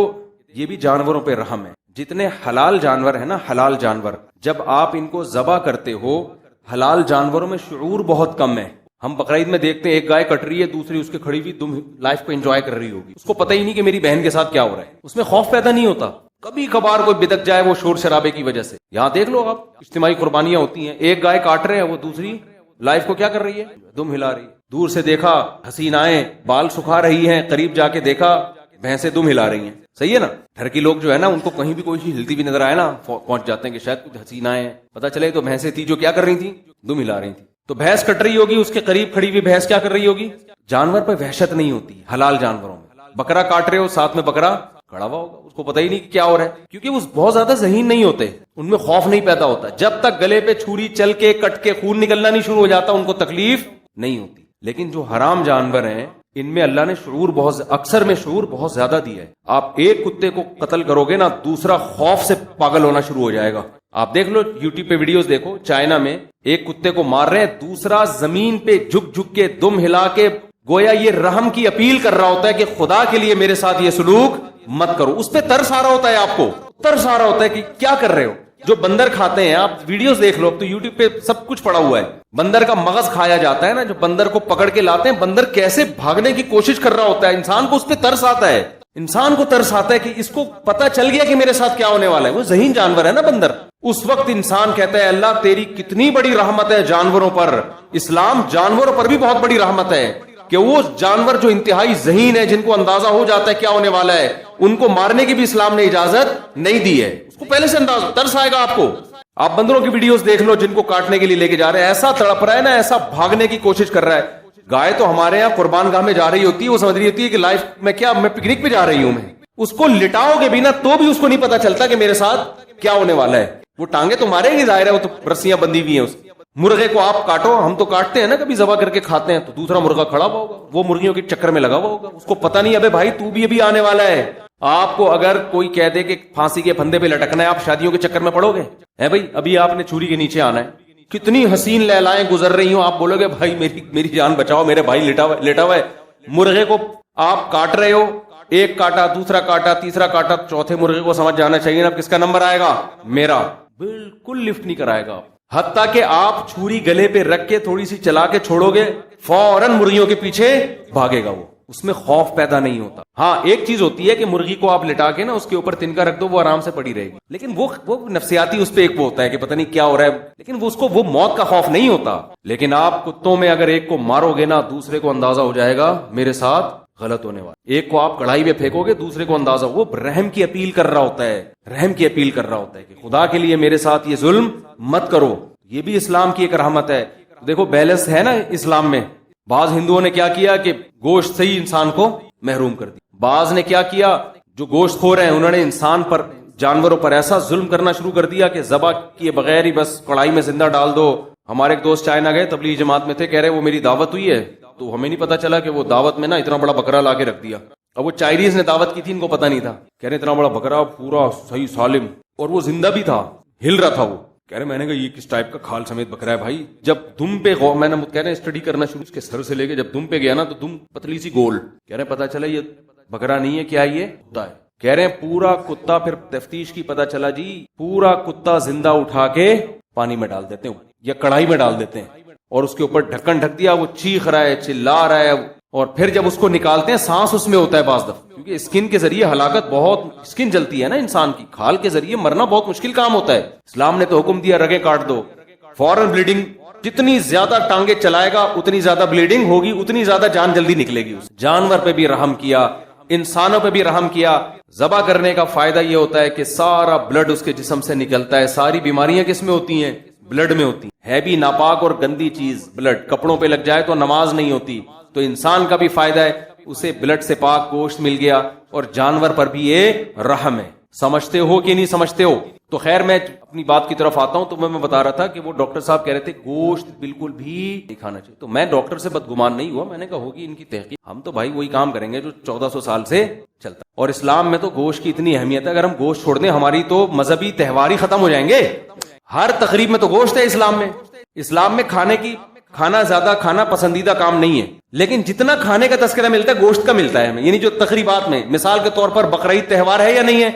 یہ بھی جانوروں پہ رحم ہے. جتنے حلال جانور ہیں نا, حلال جانور, جب آپ ان کو ذبح کرتے ہو, حلال جانوروں میں شعور بہت کم ہے. ہم بقرعید میں دیکھتے ہیں ایک گائے کٹ رہی ہے, دوسری اس کے کھڑی ہوئی تم لائف کو انجوائے کر رہی ہوگی, اس کو پتہ ہی نہیں کہ میری بہن کے ساتھ کیا ہو رہا ہے, اس میں خوف پیدا نہیں ہوتا. کبھی کبھار کوئی بدک جائے وہ شور شرابے کی وجہ سے. یہاں دیکھ لو آپ, اجتماعی قربانیاں ہوتی ہیں, ایک گائے کاٹ رہے ہیں, وہ دوسری لائف کو کیا کر رہی ہے, دم ہلا رہی. دور سے دیکھا حسینائیں بال سکھا رہی ہیں, قریب جا کے دیکھا بھینسیں دم ہلا رہی ہیں. صحیح ہے نا. گھر کے لوگ جو ہے نا, ان کو کہیں بھی کوئی چیز ہلتی بھی نظر آئے نا, پہنچ جاتے ہیں کہ شاید کچھ حسینائیں ہیں. پتہ چلے تو بھینسیں تھی جو کیا کر رہی تھی, دم ہلا رہی تھی. تو بھینس کٹ رہی ہوگی, اس کے قریب کھڑی ہوئی بھینس کیا کر رہی ہوگی. جانور پہ وحشت نہیں ہوتی حلال جانوروں میں. بکرا کاٹ رہے ہو, ساتھ میں بکرا کھڑا ہوا ہوگا, اس کو پتہ ہی نہیں کیا ہو رہا ہے, کیونکہ وہ بہت زیادہ ذہین نہیں ہوتے, ان میں خوف نہیں پیدا ہوتا. جب تک گلے پہ چھری چل کے کٹ کے خون نکلنا نہیں شروع ہو جاتا, ان کو تکلیف نہیں ہوتی. لیکن جو حرام جانور ہیں, ان میں اللہ نے شعور اکثر میں شعور بہت زیادہ دیا ہے. آپ ایک کتے کو قتل کرو گے نا, دوسرا خوف سے پاگل ہونا شروع ہو جائے گا. آپ دیکھ لو یوٹیوب پہ ویڈیوز دیکھو, چائنا میں ایک کتے کو مار رہے ہیں, دوسرا زمین پہ جھک جھک کے دم ہلا کے گویا یہ رحم کی اپیل کر رہا ہوتا ہے کہ خدا کے لیے میرے ساتھ یہ سلوک مت کرو. اس پہ ترس آ رہا ہوتا ہے, آپ کو ترس آ رہا ہوتا ہے کہ کیا کر رہے ہو. جو بندر کھاتے ہیں, آپ ویڈیوز دیکھ لو, اب تو یوٹیوب پہ سب کچھ پڑا ہوا ہے. بندر کا مغز کھایا جاتا ہے نا, جو بندر کو پکڑ کے لاتے ہیں, بندر کیسے بھاگنے کی کوشش کر رہا ہوتا ہے. انسان کو اس پہ ترس آتا ہے, انسان کو ترس آتا ہے کہ اس کو پتا چل گیا کہ میرے ساتھ کیا ہونے والا ہے. وہ ذہین جانور ہے نا بندر. اس وقت انسان کہتا ہے اللہ تیری کتنی بڑی رحمت ہے جانوروں پر. اسلام جانوروں پر بھی بہت بڑی رحمت ہے. کہ وہ جانور جو انتہائی ذہین ہے، جن کو اندازہ ہو جاتا ہے کیا ہونے والا ہے، ان کو مارنے کی بھی اسلام نے اجازت نہیں دی ہے. اس کو پہلے سے اندازہ، ترس آئے گا آپ کو. آپ بندروں کی ویڈیوز دیکھ لو جن کو کاٹنے کے لیے لے کے جا رہے ہیں، ایسا تڑپ رہا ہے نا، ایسا بھاگنے کی کوشش کر رہا ہے. گائے تو ہمارے یہاں قربان گاہ میں جا رہی ہوتی ہے، وہ سمجھ رہی ہوتی ہے کہ لائف میں کیا، میں پکنک پہ جا رہی ہوں. میں اس کو لٹاؤ گے بھی نا تو بھی اس کو نہیں پتا چلتا کہ میرے ساتھ کیا ہونے والا ہے. وہ ٹانگیں تو ماریں گی، ظاہر ہے، وہ تو رسیاں بندی ہوئی ہیں. اس مرغے کو آپ کاٹو، ہم تو کاٹتے ہیں نا کبھی ذبح کر کے کھاتے ہیں، تو دوسرا مرغا کھڑا ہوا ہوگا، وہ مرغیوں کے چکر میں لگا ہوا ہوگا، اس کو پتا نہیں ابے بھائی تو بھی ابھی آنے والا ہے. آپ کو اگر کوئی کہہ دے کہ پھانسی کے پھندے پہ لٹکنا ہے، آپ شادیوں کے چکر میں پڑو گے؟ ہے بھائی، ابھی آپ نے چھری کے نیچے آنا ہے، کتنی حسین لیلائیں گزر رہی ہوں، آپ بولو گے بھائی میری جان بچاؤ، میرے بھائی لیٹا ہوا ہے. مرغے کو آپ کاٹ رہے ہو، ایک کاٹا، دوسرا کاٹا، تیسرا کاٹا، چوتھے مرغے کو سمجھ جانا چاہیے نا کس کا نمبر آئے گا، میرا. بالکل لفٹ نہیں کرائے گا. حتیٰ کہ آپ چھری گلے پہ رکھ کے تھوڑی سی چلا کے چھوڑو گے، فوراً مرغیوں کے پیچھے بھاگے گا. وہ اس میں خوف پیدا نہیں ہوتا. ہاں ایک چیز ہوتی ہے کہ مرغی کو آپ لٹا کے نا اس کے اوپر تنکا رکھ دو، وہ آرام سے پڑی رہے گی، لیکن وہ نفسیاتی اس پہ ایک وہ ہوتا ہے کہ پتہ نہیں کیا ہو رہا ہے، لیکن وہ اس کو وہ موت کا خوف نہیں ہوتا. لیکن آپ کتوں میں اگر ایک کو مارو گے نا، دوسرے کو اندازہ ہو جائے گا میرے ساتھ غلط ہونے والا. ایک کو آپ کڑھائی میں پھینکو گے، دوسرے کو اندازہ، وہ رحم کی اپیل کر رہا ہوتا ہے، رحم کی اپیل کر رہا ہوتا ہے کہ خدا کے لیے میرے ساتھ یہ ظلم مت کرو. یہ بھی اسلام کی ایک رحمت ہے. دیکھو بیلنس ہے نا اسلام میں. بعض ہندوؤں نے کیا کیا کہ گوشت سے ہی انسان کو محروم کر دیا. بعض نے کیا کیا، جو گوشت خور ہیں انہوں نے انسان پر، جانوروں پر ایسا ظلم کرنا شروع کر دیا کہ ذبح کیے بغیر ہی بس کڑھائی میں زندہ ڈال دو. ہمارے ایک دوست چائنا گئے، تبلیغی جماعت میں تھے، کہہ رہے وہ میری دعوت ہوئی ہے، تو ہمیں نہیں پتا چلا کہ وہ دعوت میں نا اتنا بڑا بکرا لا کے رکھ دیا. اب وہ چائنیز نے دعوت کی تھی، ان کو پتا نہیں تھا. کہہ رہے اتنا بڑا بکرا پورا صحیح سالم، اور وہ زندہ بھی تھا، ہل رہا تھا. وہ کہہ رہے میں نے کہا یہ کس ٹائپ کا کھال سمیت بکرا ہے بھائی. جب دم پہ میں نے کہہ رہے اسٹڈی کرنا شروع، اس کے سر سے لے کے جب دم پہ گیا نا تو دم پتلی سی گول. کہہ رہے پتا چلا یہ بکرا نہیں ہے، کیا یہ کتا ہے. کہہ رہے پورا کتا، پھر تفتیش کی پتا چلا جی پورا کتا زندہ اٹھا کے پانی میں ڈال دیتے ہیں یا کڑھائی میں ڈال دیتے ہیں، اور اس کے اوپر ڈھکن ڈھک دیا. وہ چیخ رہا ہے، چلا رہا ہے، اور پھر جب اس کو نکالتے ہیں سانس اس میں ہوتا ہے بعض دفعہ، کیونکہ اسکن کے ذریعے ہلاکت، بہت اسکن جلتی ہے نا انسان کی، کھال کے ذریعے مرنا بہت مشکل کام ہوتا ہے. اسلام نے تو حکم دیا رگیں کاٹ دو، فوراً بلیڈنگ. جتنی زیادہ ٹانگیں چلائے گا اتنی زیادہ بلیڈنگ ہوگی، اتنی زیادہ جان جلدی نکلے گی. جانور پہ بھی رحم کیا، انسانوں پہ بھی رحم کیا. ذبح کرنے کا فائدہ یہ ہوتا ہے کہ سارا بلڈ اس کے جسم سے نکلتا ہے. ساری بیماریاں کس میں ہوتی ہیں؟ بلڈ میں ہوتی ہے. بھی ناپاک اور گندی چیز بلڈ، کپڑوں پہ لگ جائے تو نماز نہیں ہوتی. تو انسان کا بھی فائدہ ہے، اسے بلڈ سے پاک گوشت مل گیا، اور جانور پر بھی یہ رحم ہے. سمجھتے ہو کہ نہیں سمجھتے ہو؟ تو خیر میں اپنی بات کی طرف آتا ہوں. تو میں بتا رہا تھا کہ وہ ڈاکٹر صاحب کہہ رہے تھے گوشت بالکل بھی نہیں کھانا چاہیے. تو میں ڈاکٹر سے بدگمان نہیں ہوا، میں نے کہا ہوگی ان کی تحقیق، ہم تو بھائی وہی کام کریں گے جو 1400 سال سے چلتا ہے. اور اسلام میں تو گوشت کی اتنی اہمیت ہے، اگر ہم گوشت چھوڑ دیں ہماری تو مذہبی تہوار ہی ختم ہو جائیں گے. ہر تقریب میں تو گوشت ہے اسلام میں. اسلام میں کھانا زیادہ کھانا پسندیدہ کام نہیں ہے، لیکن جتنا کھانے کا تذکرہ ملتا ہے گوشت کا ملتا ہے ہمیں. یعنی جو تقریبات میں، مثال کے طور پر بقرعید تہوار ہے یا نہیں ہے،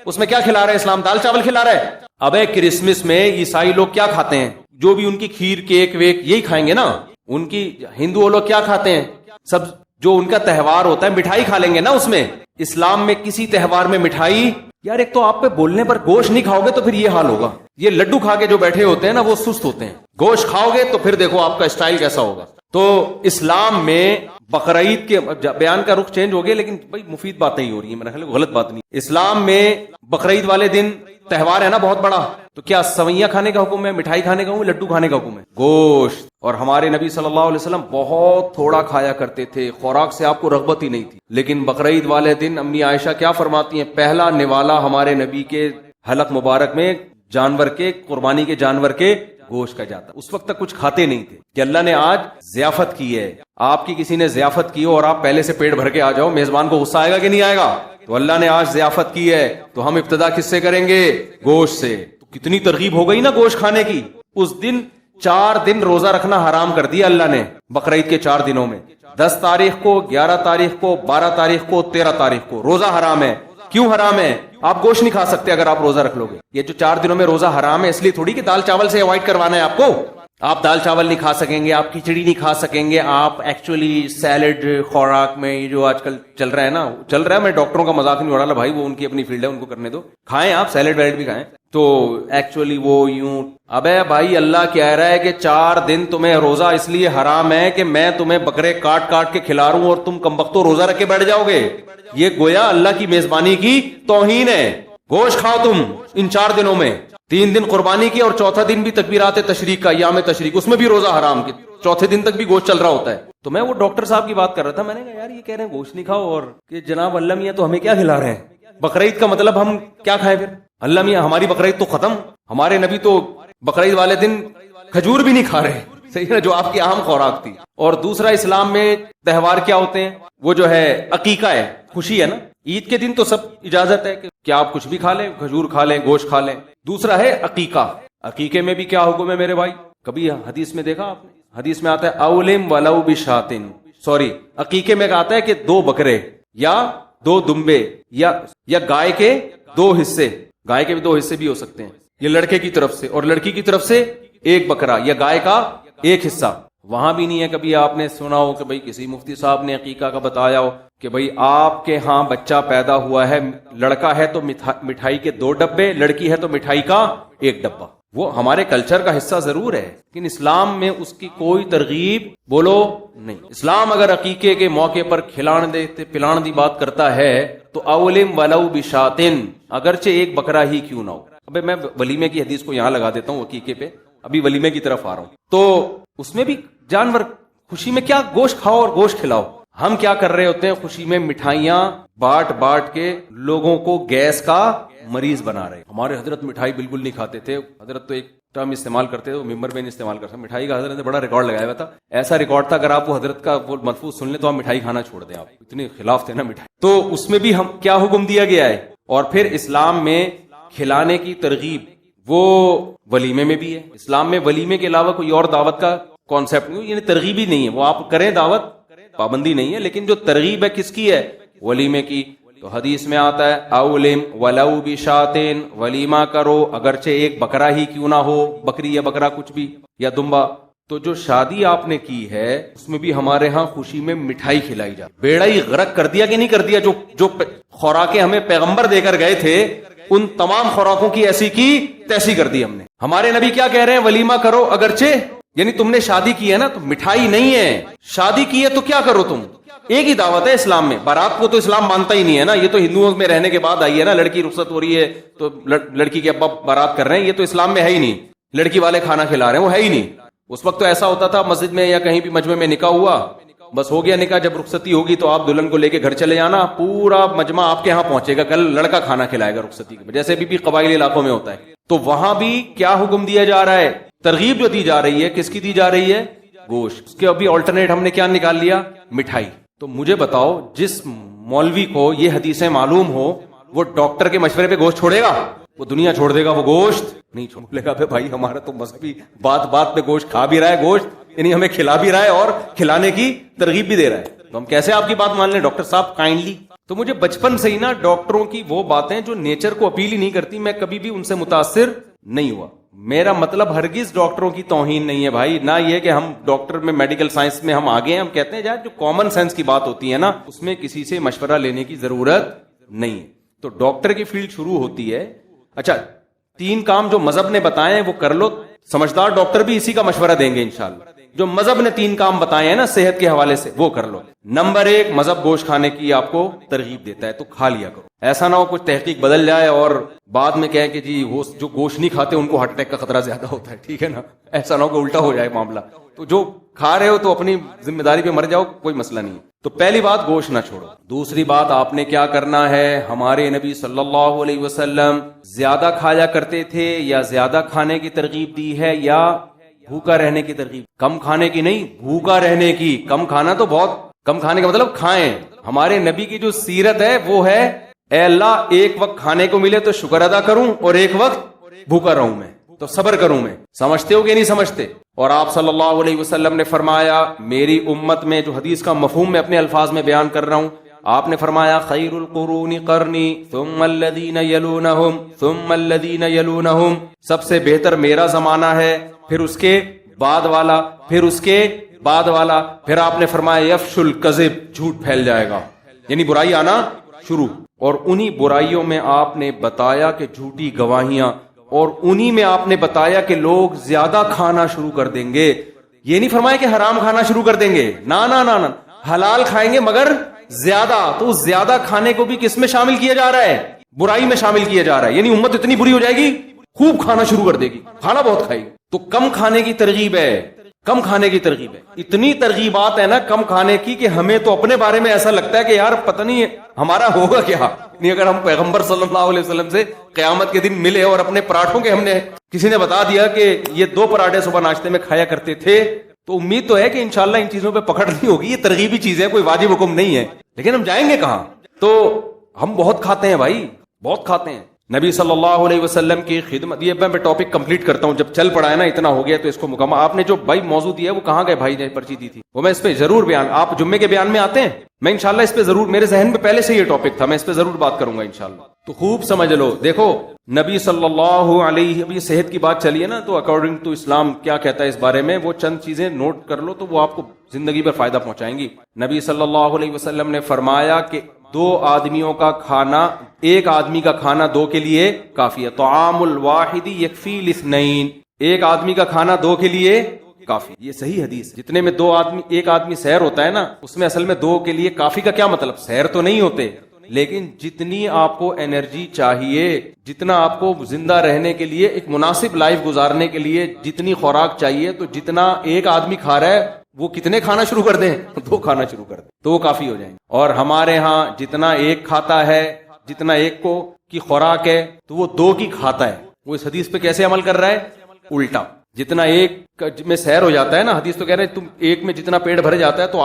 اس میں کیا کھلا رہا ہے اسلام؟ دال چاول کھلا رہا ہے. ابے کرسمس میں عیسائی لوگ کیا کھاتے ہیں؟ جو بھی ان کی کھیر کیک ویک یہی کھائیں گے نا. ان کی ہندو لوگ کیا کھاتے ہیں؟ سب جو ان کا تہوار ہوتا ہے مٹھائی کھا لیں گے نا اس میں. اسلام میں کسی تہوار میں مٹھائی، یار ایک تو آپ پہ بولنے پر گوشت نہیں کھاؤ گے تو پھر یہ حال ہوگا. یہ لڈو کھا کے جو بیٹھے ہوتے ہیں نا وہ سست ہوتے ہیں. گوشت کھاؤ گے تو پھر دیکھو آپ کا اسٹائل کیسا ہوگا. تو اسلام میں بقرعید کے بیان کا رخ چینج ہو گیا، لیکن بھائی مفید باتیں ہی ہو رہی ہیں، میرا خیال ہے غلط بات نہیں. اسلام میں بقرعید والے دن تہوار ہے نا بہت بڑا، تو کیا سوئیاں کھانے کا حکم ہے، مٹھائی کھانے کا حکم ہے، لڈو کھانے کا حکم ہے؟ گوشت. اور ہمارے نبی صلی اللہ علیہ وسلم بہت تھوڑا کھایا کرتے تھے، خوراک سے آپ کو رغبت ہی نہیں تھی. لیکن بقرعید والے دن امی عائشہ کیا فرماتی ہیں؟ پہلا نوالا ہمارے نبی کے حلق مبارک میں جانور کے، قربانی کے جانور کے گوشت کا جاتا. اس وقت تک کچھ کھاتے نہیں تھے کہ اللہ نے آج ضیافت کی ہے. آپ کی کسی نے ضیافت کی ہو اور آپ پہلے سے پیٹ بھر کے آ جاؤ، میزبان کو غصہ آئے گا کہ نہیں آئے گا؟ تو اللہ نے آج ضیافت کی ہے تو ہم ابتدا کس سے کریں گے؟ گوشت سے. تو کتنی ترغیب ہو گئی نا گوشت کھانے کی. اس دن 4 دن روزہ رکھنا حرام کر دیا اللہ نے بقرعید کے 4 دنوں میں. 10 تاریخ کو، 11 تاریخ کو، 12 تاریخ کو، 13 تاریخ کو روزہ حرام ہے. کیوں حرام ہے؟ آپ گوشت نہیں کھا سکتے اگر آپ روزہ رکھ لو گے. یہ جو 4 دنوں میں روزہ حرام ہے اس لیے تھوڑی کہ دال چاول سے اوائڈ کروانا ہے آپ کو. آپ دال چاول نہیں کھا سکیں گے، آپ کھچڑی نہیں کھا سکیں گے، آپ ایکچولی سیلڈ خوراک میں یہ جو آج کل چل رہا ہے نا، چل رہا ہے، میں ڈاکٹروں کا مذاق نہیں اڑا رہا بھائی، وہ ان کی اپنی فیلڈ ہے، ان کو کرنے دو. کھائیں آپ سیلڈ ویلڈ بھی کھائیں، تو ایکچولی وہ یوں، ابے بھائی اللہ کہہ رہا ہے کہ 4 دن تمہیں روزہ اس لیے حرام ہے کہ میں تمہیں بکرے کاٹ کاٹ کے کھلا رہا ہوں اور تم کمبختو روزہ رکھ کے بیٹھ جاؤ گے. یہ گویا اللہ کی میزبانی کی توہین ہے. گوشت کھاؤ تم ان 4 دنوں میں، 3 دن قربانی کی اور چوتھا دن بھی تکبیرات تشریق کا، ایام تشریق، اس میں بھی روزہ حرام کی، چوتھے دن تک بھی گوشت چل رہا ہوتا ہے. تو میں وہ ڈاکٹر صاحب کی بات کر رہا تھا، میں نے کہا یار یہ کہہ رہے ہیں گوشت نہیں کھاؤ، اور کہ جناب اللہ میاں تو ہمیں کیا کھلا رہے ہیں؟ بقرعید کا مطلب ہم کیا کھائیں پھر؟ اللہ میاں ہماری بقرعید تو ختم، ہمارے نبی تو بقرعید والے دن کھجور بھی نہیں کھا رہے، صحیح ہے، جو آپ کی عام خوراک تھی. اور دوسرا اسلام میں تہوار کیا ہوتے ہیں؟ وہ جو ہے عقیقہ ہے، خوشی ہے نا. عید کے دن تو سب اجازت ہے کہ آپ کچھ بھی کھا لیں، کھجور کھا لیں، گوشت کھا لیں. دوسرا ہے عقیقہ. عقیقے میں بھی کیا حکم ہے میرے بھائی؟ کبھی حدیث میں دیکھا آپ نے؟ حدیث میں آتا ہے اولم ولو بشاتن، سوری عقیقے میں آتا ہے کہ 2 بکرے یا 2 دمبے یا گائے کے 2 حصے. گائے کے بھی 2 حصے بھی ہو سکتے ہیں، یہ لڑکے کی طرف سے، اور لڑکی کی طرف سے 1 بکرا یا گائے کا 1 حصہ. وہاں بھی نہیں ہے کبھی آپ نے سنا ہو کہ بھئی کسی مفتی صاحب نے عقیقہ کا بتایا ہو کہ بھئی آپ کے ہاں بچہ پیدا ہوا ہے، لڑکا ہے تو مٹھائی کے 2 ڈبے، لڑکی ہے تو مٹھائی کا 1 ڈبہ. وہ ہمارے کلچر کا حصہ ضرور ہے، لیکن اسلام میں اس کی کوئی ترغیب بولو نہیں. اسلام اگر عقیقے کے موقع پر پلان دی بات کرتا ہے تو اولم ولو بشاتن، اگرچہ 1 بکرا ہی کیوں نہ ہو. ابے میں ولیمے کی حدیث کو یہاں لگا دیتا ہوں عقیقے پہ، ابھی ولیمے کی طرف آ رہا ہوں. تو اس میں بھی جانور، خوشی میں کیا گوشت کھاؤ اور گوشت کھلاؤ. ہم کیا کر رہے ہوتے ہیں؟ خوشی میں مٹھائیاں بانٹ کے لوگوں کو گیس کا مریض بنا رہے. ہمارے حضرت مٹھائی بالکل نہیں کھاتے تھے. حضرت تو ایک ٹرم استعمال کرتے تھے، وہ ممبر میں نہیں استعمال کرتے. مٹھائی کا حضرت نے بڑا ریکارڈ لگایا ہوا تھا، ایسا ریکارڈ تھا اگر آپ وہ حضرت کا وہ ملفوظ سن لیں تو آپ مٹھائی کھانا چھوڑ دیں. آپ اتنے خلاف تھے نا مٹھائی. تو اس میں بھی ہم کیا حکم دیا گیا ہے. اور پھر اسلام میں کھلانے کی ترغیب وہ ولیمے میں بھی ہے. اسلام میں ولیمے کے علاوہ کوئی اور دعوت کا کانسیپٹ نہیں، یعنی ترغیب ہی نہیں ہے. وہ آپ کریں دعوت، پابندی نہیں ہے، لیکن جو ترغیب ہے کس کی ہے؟ ولیمے کی. تو حدیث میں آتا ہے اولم ولو بشاتن، ولیمہ کرو اگرچہ 1 بکرا ہی کیوں نہ ہو، بکری یا بکرا کچھ بھی یا دمبا. تو جو شادی آپ نے کی ہے اس میں بھی ہمارے ہاں خوشی میں مٹھائی کھلائی جائے. بیڑا ہی غرق کر دیا کہ نہیں کر دیا؟ جو خوراکیں ہمیں پیغمبر دے کر گئے تھے ان تمام خوراکوں کی ایسی کی تیسی کر دی ہم نے. ہمارے نبی کیا کہہ رہے ہیں؟ ولیمہ کرو اگرچہ، یعنی تم نے شادی کی ہے نا تو مٹھائی نہیں ہے. شادی کی ہے تو کیا کرو تم؟ ایک ہی دعوت ہے اسلام میں. بارات کو تو اسلام مانتا ہی نہیں ہے نا، یہ تو ہندوؤں میں رہنے کے بعد آئی ہے نا. لڑکی رخصت ہو رہی ہے تو لڑکی کے ابا بارات کر رہے ہیں، یہ تو اسلام میں ہے ہی نہیں. لڑکی والے کھانا کھلا رہے ہیں، وہ ہے ہی نہیں. اس وقت تو ایسا ہوتا تھا مسجد میں یا کہیں بھی مجمع میں نکاح ہوا، بس ہو گیا نکاح، جب رخصتی ہوگی تو آپ دلہن کو لے کے گھر چلے جانا، پورا مجمع آپ کے ہاں پہنچے گا، کل لڑکا کھانا کھلائے گا رخصتی کے، جیسے بھی قبائلی علاقوں میں ہوتا ہے. تو وہاں بھی کیا حکم دیا جا رہا ہے؟ ترغیب جو دی جا رہی ہے کس کی دی جا رہی ہے؟ گوشت. اس کے ابھی آلٹرنیٹ ہم نے کیا نکال لیا؟ مٹھائی. تو مجھے بتاؤ جس مولوی کو یہ حدیثیں معلوم ہو وہ ڈاکٹر کے مشورے پہ گوشت چھوڑے گا؟ وہ دنیا چھوڑ دے گا، وہ گوشت نہیں چھوڑے گا. بھائی ہمارا تو مذہبی بات پہ گوشت کھا بھی رہا ہے، گوشت یعنی ہمیں کھلا بھی رہا ہے اور کھلانے کی ترغیب بھی دے رہا ہے. تو ہم کیسے آپ کی بات مان لیں ڈاکٹر صاحب کائنڈلی؟ تو مجھے بچپن سے ہی نا ڈاکٹروں کی وہ باتیں جو نیچر کو اپیل ہی نہیں کرتی، میں کبھی بھی ان سے متاثر نہیں ہوا. میرا مطلب ہرگز ڈاکٹروں کی توہین نہیں ہے بھائی، نہ یہ کہ ہم ڈاکٹر میں میڈیکل سائنس میں ہم آگے ہیں. ہم کہتے ہیں یار جو کامن سینس کی بات ہوتی ہے نا اس میں کسی سے مشورہ لینے کی ضرورت نہیں ہے. تو ڈاکٹر کی فیلڈ شروع ہوتی ہے. اچھا 3 کام جو مذہب نے بتائے ہیں وہ کر لو، سمجھدار ڈاکٹر بھی اسی کا مشورہ دیں گے انشاءاللہ. جو مذہب نے 3 کام بتائے ہیں نا صحت کے حوالے سے وہ کر لو. نمبر 1 مذہب گوشت کھانے کی آپ کو ترغیب دیتا ہے تو کھا لیا کرو. ایسا نہ ہو کچھ تحقیق بدل جائے اور بعد میں کہیں کہ جی وہ جو گوشت نہیں کھاتے ان کو ہارٹ اٹیک کا خطرہ زیادہ ہوتا ہے. ٹھیک ہے نا، ایسا نہ ہو کہ الٹا ہو جائے معاملہ. تو جو کھا رہے ہو تو اپنی ذمہ داری پہ مر جاؤ، کوئی مسئلہ نہیں. تو پہلی بات گوشت نہ چھوڑو. دوسری بات آپ نے کیا کرنا ہے؟ ہمارے نبی صلی اللہ علیہ وسلم زیادہ کھایا کرتے تھے یا زیادہ کھانے کی ترغیب دی ہے یا بھوکا رہنے کی ترغیب؟ کم کھانے کی نہیں، بھوکا رہنے کی. کم کھانا تو بہت کم کھانے کا مطلب کھائیں. ہمارے نبی کی جو سیرت ہے وہ ہے اے اللہ ایک وقت کھانے کو ملے تو شکر ادا کروں اور ایک وقت بھوکا رہوں میں تو صبر کروں میں. سمجھتے ہو کہ نہیں سمجھتے؟ اور آپ صلی اللہ علیہ وسلم نے فرمایا میری امت میں، جو حدیث کا مفہوم میں اپنے الفاظ میں بیان کر رہا ہوں، آپ نے فرمایا خیر القرون قرنی ثم الذین یلونہم ثم الذین یلونہم، سب سے بہتر میرا زمانہ ہے، پھر اس کے بعد والا، پھر اس کے بعد والا. پھر آپ نے فرمایا یفش الکذب، جھوٹ پھیل جائے گا، یعنی برائی آنا شروع. اور انہی برائیوں میں آپ نے بتایا کہ جھوٹی گواہیاں، اور انہی میں آپ نے بتایا کہ لوگ زیادہ کھانا شروع کر دیں گے. یہ نہیں فرمایا کہ حرام کھانا شروع کر دیں گے, نا نا نا نا, حلال کھائیں گے مگر زیادہ. تو زیادہ کھانے کو بھی کس میں شامل کیا جا رہا ہے؟ برائی میں شامل کیا جا رہا ہے. یعنی امت اتنی بری ہو جائے گی, خوب کھانا شروع کر دے گی, کھانا بہت کھائے گی. تو کم کھانے کی ترغیب ہے, کم کھانے کی ترغیب ہے. اتنی ترغیبات ہے نا کم کھانے کی کہ ہمیں تو اپنے بارے میں ایسا لگتا ہے کہ یار پتہ نہیں ہمارا ہوگا کیا نہیں اگر ہم پیغمبر صلی اللہ علیہ وسلم سے قیامت کے دن ملے اور اپنے پراٹھوں کے ہم نے کسی نے بتا دیا کہ یہ 2 پراٹھے صبح ناشتے میں کھایا کرتے تھے, تو امید تو ہے کہ انشاءاللہ ان چیزوں پہ پکڑ نہیں ہوگی. یہ ترغیبی چیز ہے, کوئی واجب حکم نہیں ہے. لیکن ہم جائیں گے کہاں؟ تو ہم بہت کھاتے ہیں بھائی, بہت کھاتے ہیں. نبی صلی اللہ علیہ وسلم کی خدمت, یہ میں ٹاپک کمپلیٹ کرتا ہوں, جب چل پڑا ہے نا اتنا ہو گیا تو اس کو مکمل. آپ نے جو بھائی موضوع دیا وہ کہاں گئے بھائی نے پرچی دی تھی, وہ میں اس پہ ضرور بیان, آپ جمعے کے بیان میں آتے ہیں, میں انشاءاللہ اس پہ ضرور, میرے ذہن میں پہلے سے یہ ٹاپک تھا, میں اس پہ ضرور بات کروں گا انشاءاللہ. تو خوب سمجھ لو. دیکھو نبی صلی اللہ علیہ, ابھی صحت کی بات چلی ہے نا, تو اکارڈنگ ٹو اسلام کیا کہتا ہے اس بارے میں, وہ چند چیزیں نوٹ کر لو تو وہ آپ کو زندگی پر فائدہ پہنچائیں گی. نبی صلی اللہ علیہ وسلم نے فرمایا کہ 2 آدمیوں کا کھانا, ایک آدمی کا کھانا 2 کے لیے کافی ہے. طعام الواحد یکفی لاثنین, ایک آدمی کا کھانا 2 کے لیے کافی. یہ صحیح حدیث. جتنے میں 2 آدمی, ایک آدمی سیر ہوتا ہے نا, اس میں اصل میں 2 کے لیے کافی کا کیا مطلب, سیر تو نہیں ہوتے, لیکن جتنی آپ کو انرجی چاہیے, جتنا آپ کو زندہ رہنے کے لیے, ایک مناسب لائف گزارنے کے لیے جتنی خوراک چاہیے, تو جتنا ایک آدمی کھا رہا ہے وہ کتنے کھانا شروع کر دیں, 2 کھانا شروع کر دیں تو وہ کافی ہو جائیں گے. اور ہمارے ہاں جتنا ایک کھاتا ہے, جتنا ایک کو کی خوراک ہے تو وہ 2 کی کھاتا ہے. وہ اس حدیث پہ کیسے عمل کر رہا ہے, الٹا. جتنا ایک میں سیر ہو جاتا ہے نا, حدیث تو کہہ رہے ہیں تم ایک میں جتنا پیٹ بھر جاتا ہے تو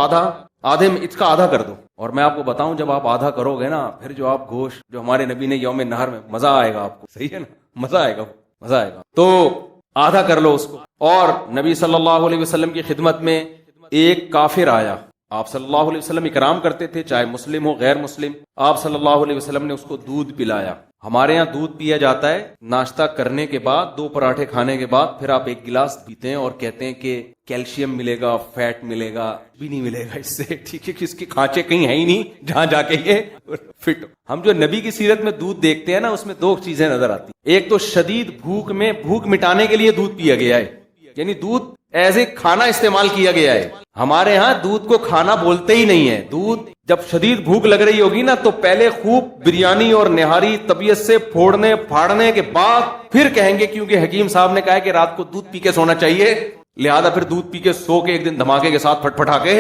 آدھے میں اس کا آدھا کر دو. اور میں آپ کو بتاؤں جب آپ آدھا کرو گے نا, پھر جو آپ گوشت, جو ہمارے نبی نے یوم نہر میں, مزہ آئے گا آپ کو. صحیح ہے نا, مزہ آئے گا, مزہ آئے گا. تو آدھا کر لو اس کو. اور نبی صلی اللہ علیہ وسلم کی خدمت میں ایک کافر آیا, آپ صلی اللہ علیہ وسلم اکرام کرتے تھے, چاہے مسلم ہو غیر مسلم. آپ صلی اللہ علیہ وسلم نے اس کو دودھ پلایا. ہمارے ہاں دودھ پیا جاتا ہے ناشتہ کرنے کے بعد, 2 پراٹھے کھانے کے بعد, پھر آپ 1 گلاس پیتے ہیں اور کہتے ہیں کہ کیلشیم ملے گا, فیٹ ملے گا. بھی نہیں ملے گا اس سے, ٹھیک ہے, کہ اس کے کھانچے کہیں ہیں ہی نہیں جہاں جا کے یہ فٹ. ہم جو نبی کی سیرت میں دودھ دیکھتے ہیں نا, اس میں 2 چیزیں نظر آتی. ایک تو شدید بھوک میں, بھوک مٹانے کے لیے دودھ پیا گیا ہے, یعنی دودھ ایز اے کھانا استعمال کیا گیا ہے. ہمارے ہاں دودھ کو کھانا بولتے ہی نہیں ہے. دودھ جب شدید بھوک لگ رہی ہوگی نا, تو پہلے خوب بریانی اور نہاری طبیعت سے پھوڑنے پھاڑنے کے بعد پھر کہیں گے, کیونکہ حکیم صاحب نے کہا ہے کہ رات کو دودھ پی کے سونا چاہیے, لہذا پھر دودھ پی کے سو کے ایک دن دھماکے کے ساتھ پھٹ پھٹا کے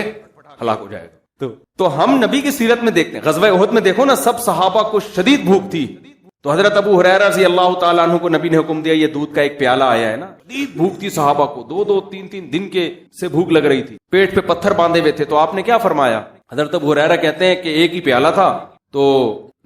ہلاک ہو جائے گا. تو ہم نبی کی سیرت میں دیکھتے ہیں, غزوہ احد میں دیکھو نا, سب صحابہ کو شدید بھوک تھی, تو حضرت ابو ہریرہ رضی اللہ تعالیٰ عنہ کو نبی نے حکم دیا, یہ دودھ کا ایک پیالہ آیا ہے نا. شدید بھوک تھی صحابہ کو, 2 3 دن کے سے بھوک لگ رہی تھی, پیٹ پہ پتھر باندھے ہوئے تھے. تو آپ نے کیا فرمایا؟ حضرت ابو ہریرہ کہتے ہیں کہ ایک ہی پیالہ تھا, تو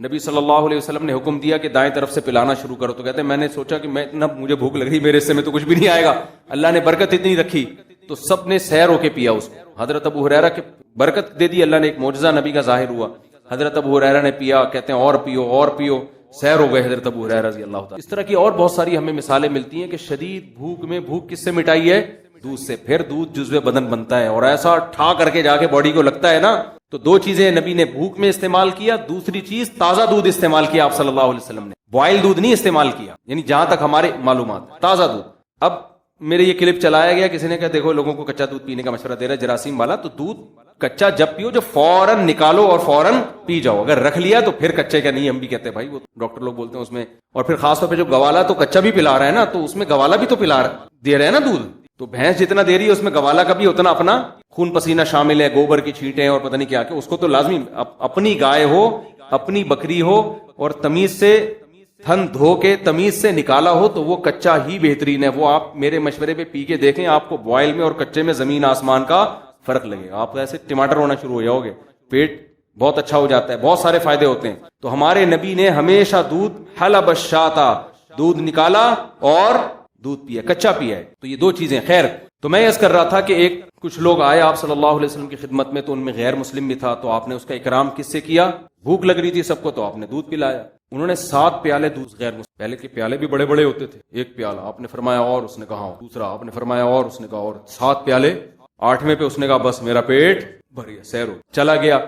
نبی صلی اللہ علیہ وسلم نے حکم دیا کہ دائیں طرف سے پلانا شروع کرو. تو کہتے ہیں میں نے سوچا کہ میں اتنا مجھے بھوک لگ رہی, میرے حصے میں تو کچھ بھی نہیں آئے گا, اللہ نے برکت اتنی رکھی, تو سب نے سیر ہو کے پیا اس کو. حضرت ابو ہریرہ کے برکت دے دی اللہ نے, ایک معجزہ نبی کا ظاہر ہوا. حضرت ابو ہریرہ نے پیا, کہتے ہیں اور پیو اور پیو, سیر ہو گئے حضرت ابو ہریرہ رضی اللہ تعالیٰ. اس طرح کی اور بہت ساری ہمیں مثالیں ملتی ہیں کہ شدید بھوک میں, بھوک کس سے مٹائی ہے؟ دودھ سے. پھر دودھ جزو بدن بنتا ہے, اور ایسا ٹھا کر کے جا کے باڈی کو لگتا ہے نا. تو 2 چیزیں نبی نے بھوک میں استعمال کیا. دوسری چیز تازہ دودھ استعمال کیا آپ صلی اللہ علیہ وسلم نے, بوائل دودھ نہیں استعمال کیا, یعنی جہاں تک ہمارے معلومات تازہ دودھ. اب میرے یہ کلپ چلایا گیا, کسی نے کہا دیکھو لوگوں کو کچا دودھ پینے کا مشورہ دے رہا ہے جراثیم والا, تو دودھ کچا جب پیو جو فوراً نکالو اور فوراً پی جاؤ. اگر رکھ لیا تو پھر کچے کا نہیں, ہم بھی کہتے ہیں بھائی, وہ ڈاکٹر لوگ بولتے ہیں اس میں. اور پھر خاص طور پہ جو گوالا تو کچا بھی پلا رہا ہے نا, تو اس میں گوالا بھی تو دے رہے ہیں نا دودھ. تو بھینس جتنا دے رہی ہے اس میں گوالا کا بھی اتنا اپنا خون پسینہ شامل ہے, گوبر کی چھینٹیں اور پتہ نہیں کیا, کہ اس کو تو لازمی اپنی گائے ہو, اپنی بکری ہو, اور تمیز سے تھن دھو کے تمیز سے نکالا ہو, تو وہ کچا ہی بہترین ہے. وہ آپ میرے مشورے پہ پی کے دیکھیں, آپ کو بوائل میں اور کچے میں زمین آسمان کا فرق لگے گا. آپ ایسے ٹماٹر ہونا شروع ہو جاؤ گے, پیٹ بہت اچھا ہو جاتا ہے, بہت سارے فائدے ہوتے ہیں. تو ہمارے نبی نے ہمیشہ دودھ حلب الشاۃ, دودھ نکالا اور دودھ پیا, کچا پیا ہے. تو یہ 2 چیزیں. خیر, تو میں عرض کر رہا تھا کہ کچھ لوگ آئے آپ صلی اللہ علیہ وسلم کی خدمت میں, تو ان میں غیر مسلم بھی تھا, تو آپ نے اس کا اکرام کس سے کیا؟ بھوک لگ رہی تھی سب کو, تو آپ نے دودھ پلایا. انہوں نے 7 پیالے دودھ, غیر مسلم, پہلے کے پیالے بھی بڑے بڑے ہوتے تھے, 1 پیالہ آپ نے فرمایا اور اس نے کہا, دوسرا آپ نے فرمایا اور اس نے کہا, اور 7 پیالے. 8ویں پہ اس نے کہا بس میرا پیٹ بھر گیا, سیر ہو, چلا گیا,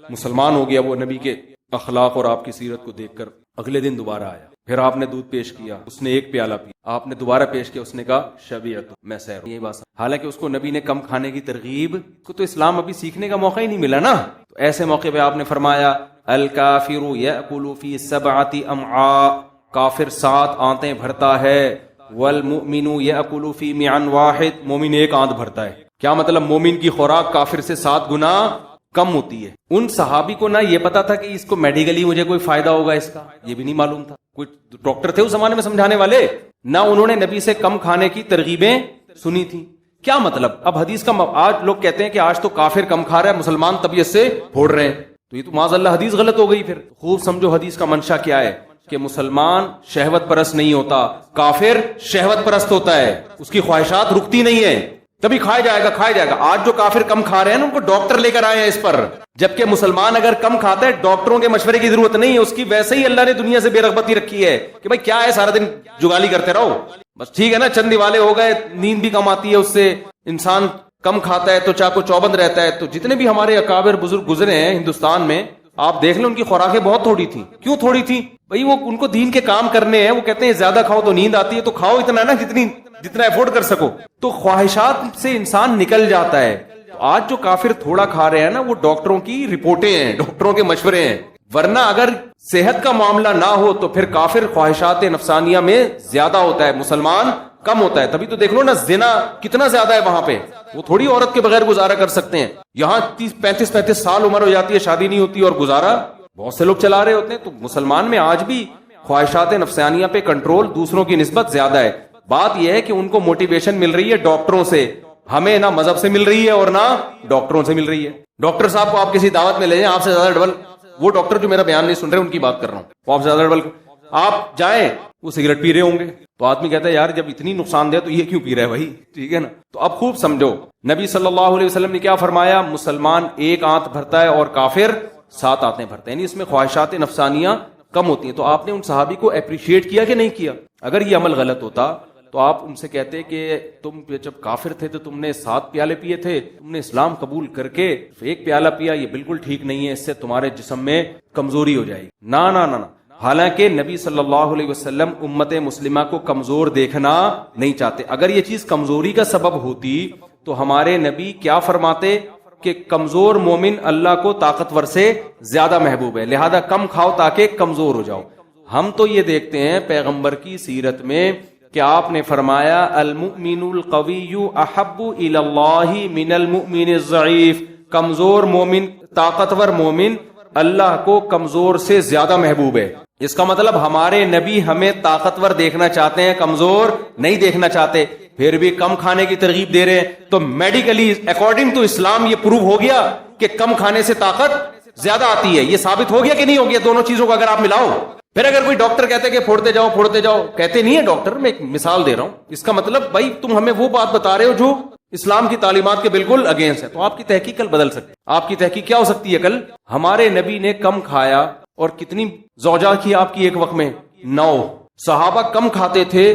مسلمان ہو گیا. وہ نبی کے اخلاق اور آپ کی سیرت کو دیکھ کر اگلے دن دوبارہ آیا. پھر آپ نے دودھ پیش کیا، اس نے ایک پیالہ پیا، آپ نے دوبارہ پیش کیا، اس نے کہا شبیعت میں سیر ہوں، یہی بات۔ حالانکہ اس کو نبی نے کم کھانے کی ترغیب، کو تو اسلام ابھی سیکھنے کا موقع ہی نہیں ملا نا۔ تو ایسے موقع پہ آپ نے فرمایا الکافر یأکل فی 7 امعاء، کافر 7 آنتیں بھرتا ہے، والمؤمن یأکل فی معن واحد، مومن ایک آنت بھرتا ہے۔ کیا مطلب؟ مومن کی خوراک کافر سے 7 گنا کم ہوتی ہے۔ ان صحابی کو نہ یہ پتا تھا کہ اس کو میڈیکلی مجھے کوئی فائدہ ہوگا اس کا، یہ بھی نہیں معلوم تھا۔ کوئی ڈاکٹر تھے اس زمانے میں سمجھانے والے؟ نہ انہوں نے نبی سے کم کھانے کی ترغیبیں سنی تھی۔ کیا مطلب؟ اب حدیث کا آج لوگ کہتے ہیں کہ آج تو کافر کم کھا رہا ہے، مسلمان طبیعت سے پھوڑ رہے ہیں، تو یہ تو معاذ اللہ حدیث غلط ہو گئی۔ پھر خوب سمجھو حدیث کا منشا کیا ہے، کہ مسلمان شہوت پرست نہیں ہوتا، کافر شہوت پرست ہوتا ہے، اس کی خواہشات رکتی نہیں ہے، کبھی کھایا جائے گا کھایا جائے گا۔ آج جو کافر کم کھا رہے ہیں نا، ان کو ڈاکٹر لے کر آئے ہیں اس پر، جبکہ مسلمان اگر کم کھاتا ہے ڈاکٹروں کے مشورے کی ضرورت نہیں ہے، اس کی ویسے ہی اللہ نے دنیا سے بے رغبتی رکھی ہے کہ بھائی کیا ہے سارا دن جگالی کرتے رہو بس، ٹھیک ہے نا، چند دیوالے ہو گئے، نیند بھی کم آتی ہے اس سے، انسان کم کھاتا ہے تو چاقو چوبند رہتا ہے۔ تو جتنے بھی ہمارے اکابر بزرگ گزرے ہیں ہندوستان میں، آپ دیکھ لیں ان کی خوراکیں بہت تھوڑی تھیں۔ کیوں تھوڑی تھی بھائی؟ وہ ان کو دین کے کام کرنے ہیں، وہ کہتے ہیں زیادہ کھاؤ تو نیند آتی ہے، تو کھاؤ اتنا نا جتنا افورڈ کر سکو۔ تو خواہشات سے انسان نکل جاتا ہے۔ تو آج جو کافر تھوڑا کھا رہے ہیں نا، وہ ڈاکٹروں کی رپورٹیں ہیں، ڈاکٹروں کے مشورے ہیں، ورنہ اگر صحت کا معاملہ نہ ہو تو پھر کافر خواہشات نفسانیہ میں زیادہ ہوتا ہے، مسلمان کم ہوتا ہے۔ تبھی تو دیکھ لو نا، زنا کتنا زیادہ ہے وہاں پہ، وہ تھوڑی عورت کے بغیر گزارا کر سکتے ہیں۔ یہاں 30-35 سال عمر ہو جاتی ہے، شادی نہیں ہوتی، اور گزارا بہت سے لوگ چلا رہے ہوتے ہیں۔ تو مسلمان میں آج بھی خواہشات نفسانیہ پہ کنٹرول دوسروں کی نسبت زیادہ ہے۔ بات یہ ہے کہ ان کو موٹیویشن مل رہی ہے ڈاکٹروں سے، ہمیں نہ مذہب سے مل رہی ہے اور نہ ڈاکٹروں سے مل رہی ہے۔ ڈاکٹر صاحب کو آپ کسی دعوت میں لے جائیں، آپ سے زیادہ ڈبل، وہ ڈاکٹر جو میرا بیان نہیں سن رہے ان کی بات کر رہا ہوں، وہ آپ سے زیادہ ڈبل، آپ جائیں وہ سگریٹ پی رہے ہوں گے، تو آدمی کہتا ہے یار جب اتنی نقصان دہ تو یہ کیوں پی رہا ہے بھائی، ٹھیک ہے نا۔ تو اب خوب سمجھو، نبی صلی اللہ علیہ وسلم نے کیا فرمایا؟ مسلمان ایک آنت بھرتا ہے اور کافر 7 آنتیں بھرتے ہیں، یعنی اس میں خواہشات نفسانیہ کم ہوتی ہیں۔ تو آپ نے ان صحابی کو اپریشیٹ کیا کہ نہیں کیا؟ اگر یہ عمل غلط ہوتا تو آپ ان سے کہتے کہ تم جب کافر تھے تو تم نے 7 پیالے پیے تھے، تم نے اسلام قبول کر کے 1 پیالہ پیا، یہ بالکل ٹھیک نہیں ہے، اس سے تمہارے جسم میں کمزوری ہو جائے گی۔ نہ نہ نہ، حالانکہ نبی صلی اللہ علیہ وسلم امت مسلمہ کو کمزور دیکھنا نہیں چاہتے۔ اگر یہ چیز کمزوری کا سبب ہوتی تو ہمارے نبی کیا فرماتے کہ کمزور مومن اللہ کو طاقتور سے زیادہ محبوب ہے، لہذا کم کھاؤ تاکہ کمزور ہو جاؤ۔ ہم تو یہ دیکھتے ہیں پیغمبر کی سیرت میں کہ آپ نے فرمایا المؤمن القوی احب الی اللہ من المؤمن الضعیف، کمزور مومن، طاقتور مومن اللہ کو کمزور سے زیادہ محبوب ہے۔ اس کا مطلب ہمارے نبی ہمیں طاقتور دیکھنا چاہتے ہیں، کمزور نہیں دیکھنا چاہتے، پھر بھی کم کھانے کی ترغیب دے رہے ہیں۔ تو میڈیکلی اکارڈنگ ٹو اسلام یہ پروو ہو گیا کہ کم کھانے سے طاقت زیادہ آتی ہے، یہ ثابت ہو گیا کہ نہیں ہو گیا؟ دونوں چیزوں کو اگر آپ ملاؤ، پھر اگر کوئی ڈاکٹر کہتے کہ پھوڑتے جاؤ، کہتے نہیں ہے ڈاکٹر، میں ایک مثال دے رہا ہوں، اس کا مطلب بھائی تم ہمیں وہ بات بتا رہے ہو جو اسلام کی تعلیمات کے بالکل اگینسٹ ہے، تو آپ کی تحقیق کل بدل سکتی ہے۔ آپ کی تحقیق کیا ہو سکتی ہے کل؟ ہمارے نبی نے کم کھایا، اور کتنی زوجہ کی آپ کی ایک وقت میں 9 صحابہ کم کھاتے تھے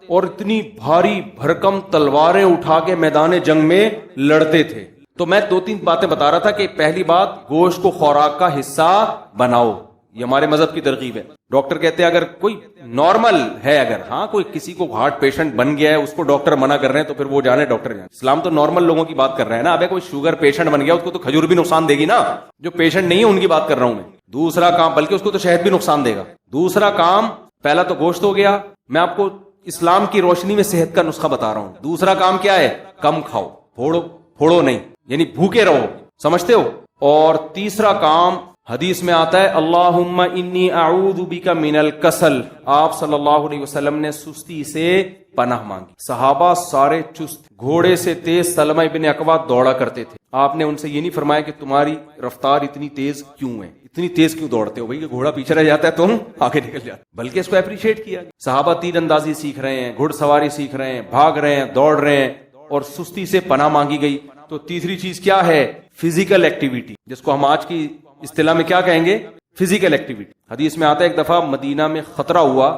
اور اتنی بھاری بھرکم تلواریں اٹھا کے میدان جنگ میں لڑتے تھے۔ تو میں 2-3 باتیں بتا رہا تھا کہ پہلی بات، گوشت کو خوراک کا حصہ بناؤ، یہ ہمارے مذہب کی ترغیب ہے۔ ڈاکٹر کہتے ہیں اگر کوئی نارمل ہے، اگر ہاں کوئی کسی کو ہارٹ پیشنٹ بن گیا ہے، اس کو ڈاکٹر منع کر رہے ہیں تو پھر وہ جانے ڈاکٹر جانے۔ اسلام تو نارمل لوگوں کی بات کر رہے ہیں نا، ابے کوئی شوگر پیشنٹ بن گیا اس کو تو کھجور بھی نقصان دے گی نا، جو پیشنٹ نہیں ہے ان کی بات کر رہا ہوں میں۔ دوسرا کام، بلکہ اس کو تو شہد بھی نقصان دے گا۔ دوسرا کام، پہلا تو گوشت ہو گیا، میں آپ کو اسلام کی روشنی میں صحت کا نسخہ بتا رہا ہوں۔ دوسرا کام کیا ہے؟ کم کھاؤ، پھوڑو نہیں، یعنی بھوکے رہو، سمجھتے ہو؟ اور تیسرا کام حدیث میں آتا ہے اللہم انی اعوذ بک من الکسل، آپ صلی اللہ علیہ وسلم نے سستی سے پناہ مانگی۔ صحابہ سارے چست، گھوڑے سے تیز سلمہ ابن اکوع دوڑا کرتے تھے۔ آپ نے ان سے یہ نہیں فرمایا کہ تمہاری رفتار اتنی تیز کیوں ہے، اتنی تیز کیوں دوڑتے ہو، بھائی کہ گھوڑا پیچھے رہ جاتا ہے تم آگے نکل جاتے، بلکہ اس کو اپریشیٹ کیا۔ صحابہ تیر اندازی سیکھ رہے ہیں، گھڑ سواری سیکھ رہے ہیں، بھاگ رہے ہیں، دوڑ رہے ہیں، اور سستی سے پناہ مانگی گئی۔ تو تیسری چیز کیا ہے؟ فزیکل ایکٹیویٹی، جس کو ہم آج کی اصطلاح میں کیا کہیں گے؟ Physical activity. حدیث میں آتا ہے ایک دفعہ مدینہ میں خطرہ ہوا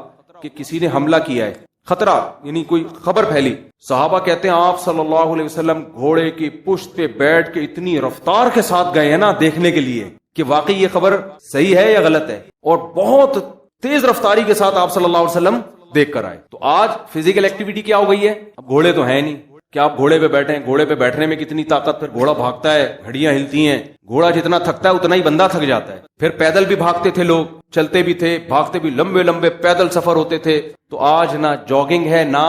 کہ کسی نے حملہ کیا ہے، خطرہ یعنی کوئی خبر پھیلی۔ صحابہ کہتے ہیں آپ صلی اللہ علیہ وسلم گھوڑے کی پشت پہ بیٹھ کے اتنی رفتار کے ساتھ گئے ہیں نا دیکھنے کے لیے کہ واقعی یہ خبر صحیح ہے یا غلط ہے، اور بہت تیز رفتاری کے ساتھ آپ صلی اللہ علیہ وسلم دیکھ کر آئے. تو آج فزیکل ایکٹیویٹی کیا ہو گئی ہے؟ اب گھوڑے تو ہیں نہیں کہ آپ گھوڑے پہ بیٹھیں, گھوڑے پہ بیٹھنے میں کتنی طاقت, پھر گھوڑا بھاگتا ہے, گھڑیاں ہلتی ہیں, گھوڑا جتنا تھکتا ہے اتنا ہی بندہ تھک جاتا ہے. پھر پیدل بھی بھاگتے تھے لوگ, چلتے بھی تھے, بھاگتے بھی, لمبے لمبے پیدل سفر ہوتے تھے. تو آج نہ جاگنگ ہے نہ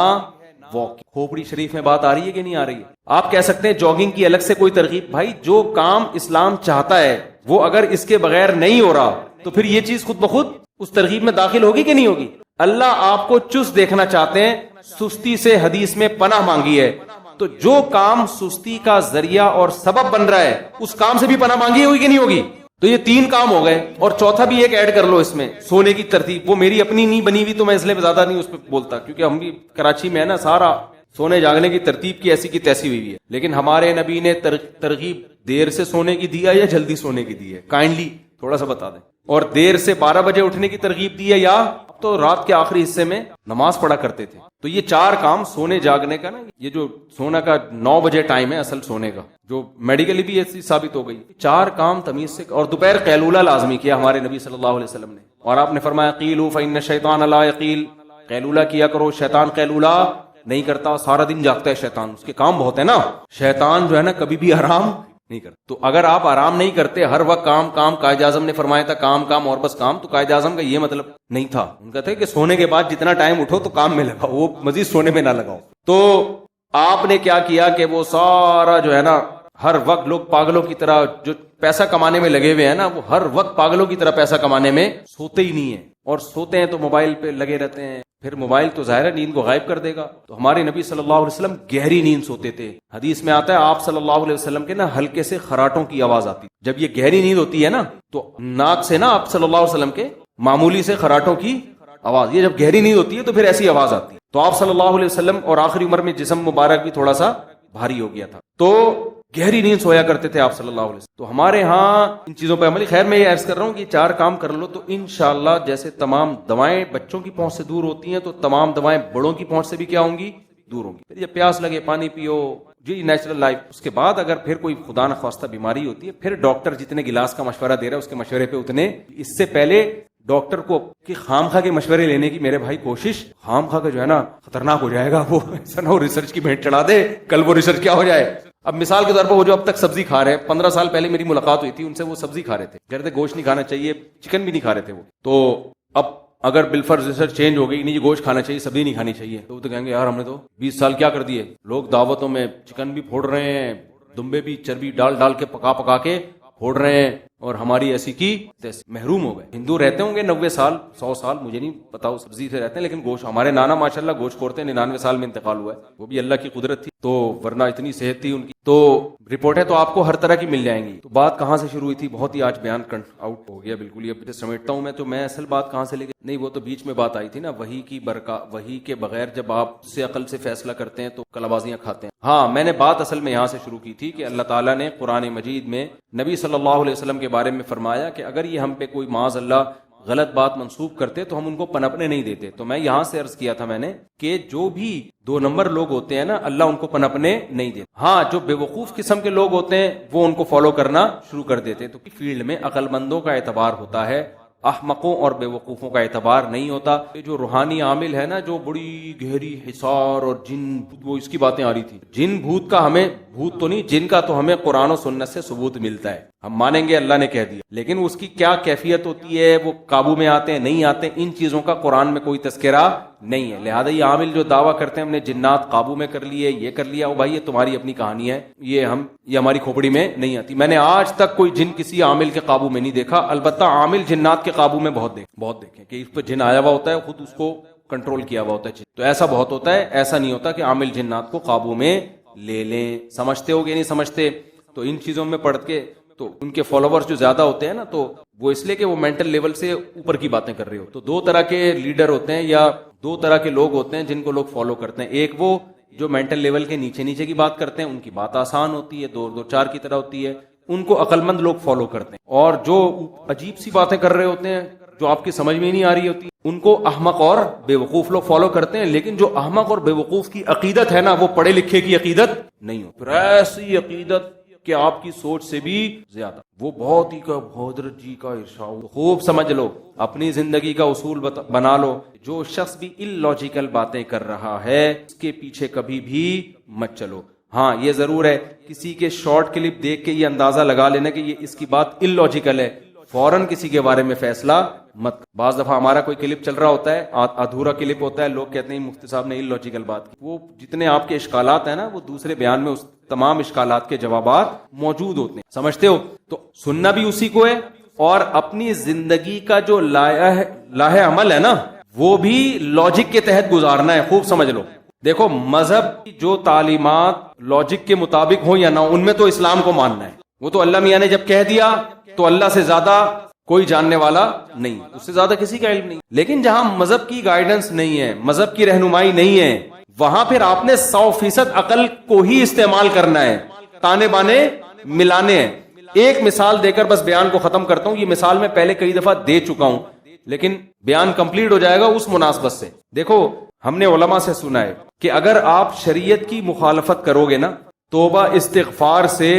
واک. کھوپڑی شریف میں بات آ رہی ہے کہ نہیں آ رہی ہے؟ آپ کہہ سکتے ہیں جاگنگ کی الگ سے کوئی ترغیب. بھائی جو کام اسلام چاہتا ہے وہ اگر اس کے بغیر نہیں ہو رہا تو پھر یہ چیز خود بخود اس ترغیب میں داخل ہوگی کہ نہیں ہوگی؟ اللہ آپ کو چست دیکھنا چاہتے ہیں, سستی سے حدیث میں پناہ مانگی ہے. تو جو کام سستی کا ذریعہ اور سبب بن رہا ہے اس کام سے بھی پناہ مانگی ہوگی کہ نہیں ہوگی؟ تو یہ 3 کام ہو گئے, اور چوتھا بھی ایک ایڈ کر لو اس میں, سونے کی ترتیب. وہ میری اپنی نہیں بنی ہوئی تو میں اس لیے زیادہ نہیں اس پہ بولتا, کیونکہ ہم بھی کراچی میں ہے نا, سارا سونے جاگنے کی ترتیب کی ایسی کی تیسی ہوئی ہے. لیکن ہمارے نبی نے ترغیب دیر سے سونے کی دی ہے یا جلدی سونے کی دی ہے؟ کائنڈلی تھوڑا سا بتا دیں. اور دیر سے 12 بجے اٹھنے کی ترغیب دی ہے یا تو رات کے آخری حصے میں نماز پڑھا کرتے تھے؟ تو یہ 4 کام سونے جاگنے کا نا, یہ جو سونا کا 9 بجے ٹائم ہے اصل سونے کا, جو میڈیکلی بھی ایسی ثابت ہو گئی, 4 کام تمیز سے. اور دوپہر قیلولہ لازمی کیا ہمارے نبی صلی اللہ علیہ وسلم نے, اور آپ نے فرمایا قیلوا فإن الشیطان لا یقیل, قیلولہ کیا کرو, شیطان قیلولہ نہیں کرتا, سارا دن جاگتا ہے شیطان, اس کے کام بہت ہے نا. شیطان جو ہے نا کبھی بھی آرام نہیں کرتا. تو اگر آپ آرام نہیں کرتے, ہر وقت کام کام, قائد اعظم نے فرمایا تھا کام کام اور بس کام, تو قائد اعظم کا یہ مطلب نہیں تھا. ان کا تھا کہ سونے کے بعد جتنا ٹائم اٹھو تو کام میں لگاؤ, وہ مزید سونے میں نہ لگاؤ. تو آپ نے کیا کیا کہ وہ سارا جو ہے نا, ہر وقت لوگ پاگلوں کی طرح جو پیسہ کمانے میں لگے ہوئے ہیں نا, وہ ہر وقت پاگلوں کی طرح پیسہ کمانے میں سوتے ہی نہیں ہیں, اور سوتے ہیں تو موبائل پہ لگے رہتے ہیں. پھر موبائل تو ظاہر ہے نیند کو غائب کر دے گا. تو ہمارے نبی صلی اللہ علیہ وسلم گہری نیند سوتے تھے. حدیث میں آتا ہے آپ صلی اللہ علیہ وسلم کے نا ہلکے سے خراٹوں کی آواز آتی. جب یہ گہری نیند ہوتی ہے نا تو ناک سے نا آپ صلی اللہ علیہ وسلم کے معمولی سے خراٹوں کی آواز, یہ جب گہری نیند ہوتی ہے تو پھر ایسی آواز آتی ہے. تو آپ صلی اللہ علیہ وسلم اور آخری عمر میں جسم مبارک بھی تھوڑا سا بھاری ہو گیا تھا, تو گہری نیند سویا کرتے تھے آپ صلی اللہ علیہ وسلم. تو ہمارے ہاں ان چیزوں پہ عمل. خیر میں یہ عرض کر رہا ہوں کہ 4 کام کر لو تو انشاءاللہ جیسے تمام دوائیں بچوں کی پہنچ سے دور ہوتی ہیں تو تمام دوائیں بڑوں کی پہنچ سے بھی کیا ہوں گی, دور ہوں گی. پھر جب پیاس لگے پانی پیو, جی نیچرل لائف. اس کے بعد اگر پھر کوئی خدا نخواستہ بیماری ہوتی ہے, پھر ڈاکٹر جتنے گلاس کا مشورہ دے رہا ہے اس کے مشورے پہ اتنے. اس سے پہلے ڈاکٹر کو کہ خام خواہ کے مشورے لینے کی میرے بھائی کوشش, خام خواہ کا جو ہے نا خطرناک ہو جائے گا, وہ ایسا نہ ہو ریسرچ کی بھینٹ چڑھا دے, کل وہ ریسرچ کیا ہو جائے. اب مثال کے طور پر وہ جو اب تک سبزی کھا رہے ہیں, 15 سال پہلے میری ملاقات ہوئی تھی ان سے, وہ سبزی کھا رہے تھے, کہتے گوشت نہیں کھانا چاہیے, چکن بھی نہیں کھا رہے تھے وہ. تو اب اگر بالفرض ریسرچ چینج ہو گئی, نہیں گوشت کھانا چاہیے سبزی نہیں کھانی چاہیے, تو وہ تو کہیں گے یار ہم نے تو 20 سال کیا کر دیے, لوگ دعوتوں میں چکن بھی پھوڑ رہے ہیں, دمبے بھی چربی ڈال کے پکا کے پھوڑ رہے ہیں, اور ہماری ایسی کی محروم ہو گئے. ہندو رہتے ہوں گے 90 سال 100 سال, مجھے نہیں پتا, وہ سبزی سے رہتے ہیں, لیکن گوشت, ہمارے نانا ماشاءاللہ گوشت کھوڑتے ہیں, 99 سال میں انتقال ہوا ہے, وہ بھی اللہ کی قدرت تھی, تو ورنہ اتنی صحت تھی ان کی. تو رپورٹیں تو آپ کو ہر طرح کی مل جائیں گی. تو بات کہاں سے شروع ہوئی تھی, بہت ہی آج بیان آؤٹ ہو گیا بالکل, یہ سمیٹتا ہوں میں. تو میں اصل بات کہاں سے لے گیا, نہیں وہ تو بیچ میں بات آئی تھی نا, وحی کی برکات, وحی کے بغیر جب آپ سے عقل سے فیصلہ کرتے ہیں تو کلابازیاں کھاتے ہیں. ہاں میں نے بات اصل میں یہاں سے شروع کی تھی کہ اللہ تعالیٰ نے قرآن مجید میں نبی صلی اللہ علیہ وسلم کے بارے میں فرمایا کہ اگر یہ ہم پہ کوئی معاذ اللہ غلط بات منسوب کرتے تو ہم ان کو پنپنے نہیں دیتے. تو میں یہاں سے عرض کیا تھا میں نے کہ جو بھی 2 نمبر لوگ ہوتے ہیں نا, اللہ ان کو پنپنے نہیں دیتے. ہاں جو بے وقوف قسم کے لوگ ہوتے ہیں وہ ان کو فالو کرنا شروع کر دیتے ہیں. تو فیلڈ میں عقل مندوں کا اعتبار ہوتا ہے, احمقوں اور بے وقوفوں کا اعتبار نہیں ہوتا. یہ جو روحانی عامل ہے نا, جو بڑی گہری حصار اور جن, وہ اس کی باتیں آ رہی تھی, جن بھوت کا ہمیں, بھوت تو نہیں جن کا, تو ہمیں قرآن و سنت سے ثبوت ملتا ہے, ہم مانیں گے اللہ نے کہہ دیا, لیکن اس کی کیا کیفیت ہوتی ہے, وہ قابو میں آتے ہیں نہیں آتے, ان چیزوں کا قرآن میں کوئی تذکرہ نہیں ہے. لہذا یہ عامل جو دعویٰ کرتے ہیں ہم نے جنات قابو میں کر لیے, یہ کر لیا, وہ بھائی یہ تمہاری اپنی کہانی ہے, یہ ہماری کھوپڑی میں نہیں آتی. میں نے آج تک کوئی جن کسی عامل کے قابو میں نہیں دیکھا. البتہ عامل جنات کے قابو میں بہت دیکھے کہ اس پہ جن آیا ہوا ہوتا ہے, خود اس کو کنٹرول کیا ہوا ہوتا ہے, تو ایسا بہت ہوتا ہے. ایسا نہیں ہوتا کہ عامل جنات کو قابو میں لے لیں. سمجھتے ہو کہ نہیں سمجھتے؟ تو ان چیزوں میں پڑھ کے تو ان کے فالوورز جو زیادہ ہوتے ہیں نا, تو وہ اس لیے کہ وہ مینٹل لیول سے اوپر کی باتیں کر رہے ہو. تو 2 طرح کے لیڈر ہوتے ہیں یا 2 طرح کے لوگ ہوتے ہیں جن کو لوگ فالو کرتے ہیں. ایک وہ جو مینٹل لیول کے نیچے کی بات کرتے ہیں, ان کی بات آسان ہوتی ہے, 2-4 کی طرح ہوتی ہے, ان کو عقل مند لوگ فالو کرتے ہیں. اور جو عجیب سی باتیں کر رہے ہوتے ہیں جو آپ کی سمجھ میں نہیں آ رہی ہوتی, ان کو احمق اور بے وقوف لوگ فالو کرتے ہیں. لیکن جو احمق اور بے وقوف کی عقیدت ہے نا, وہ پڑھے لکھے کی عقیدت نہیں ہو. پھر ایسی عقیدت کہ آپ کی سوچ سے بھی زیادہ. وہ بہت ہی حضرت جی کا ارشاد خوب سمجھ لو, اپنی زندگی کا اصول بنا لو. جو شخص بھی ان لاجیکل باتیں کر رہا ہے اس کے پیچھے کبھی بھی مت چلو. ہاں یہ ضرور ہے, کسی کے شارٹ کلپ دیکھ کے یہ اندازہ لگا لینا کہ یہ اس کی بات ان لاجیکل ہے, فوراً کسی کے بارے میں فیصلہ مت. بعض دفعہ ہمارا کوئی کلپ چل رہا ہوتا ہے, ادھورا کلپ ہوتا ہے, لوگ کہتے ہیں مفتی صاحب نے ان لاجیکل بات کی. وہ جتنے آپ کے اشکالات ہیں نا, وہ دوسرے بیان میں اس تمام اشکالات کے جوابات موجود ہوتے ہیں. سمجھتے ہو؟ تو سننا بھی اسی کو ہے, اور اپنی زندگی کا جو لاہ عمل ہے نا, وہ بھی لاجک کے تحت گزارنا ہے. خوب سمجھ لو. دیکھو, مذہب کی جو تعلیمات لاجک کے مطابق ہو یا نہ, ان میں تو اسلام کو ماننا ہے. وہ تو اللہ میاں نے جب کہہ دیا تو اللہ سے زیادہ کوئی جاننے والا نہیں, اس سے زیادہ کسی کا علم نہیں. لیکن جہاں مذہب کی گائیڈنس نہیں ہے, مذہب کی رہنمائی نہیں ہے, وہاں پھر آپ نے 100% عقل کو ہی استعمال کرنا ہے, تانے بانے ملانے ہیں. ایک مثال دے کر بس بیان کو ختم کرتا ہوں. یہ مثال میں پہلے کئی دفعہ دے چکا ہوں, لیکن بیان کمپلیٹ ہو جائے گا اس مناسبت سے. دیکھو, ہم نے علماء سے سنا ہے کہ اگر آپ شریعت کی مخالفت کرو گے نا, توبہ استغفار سے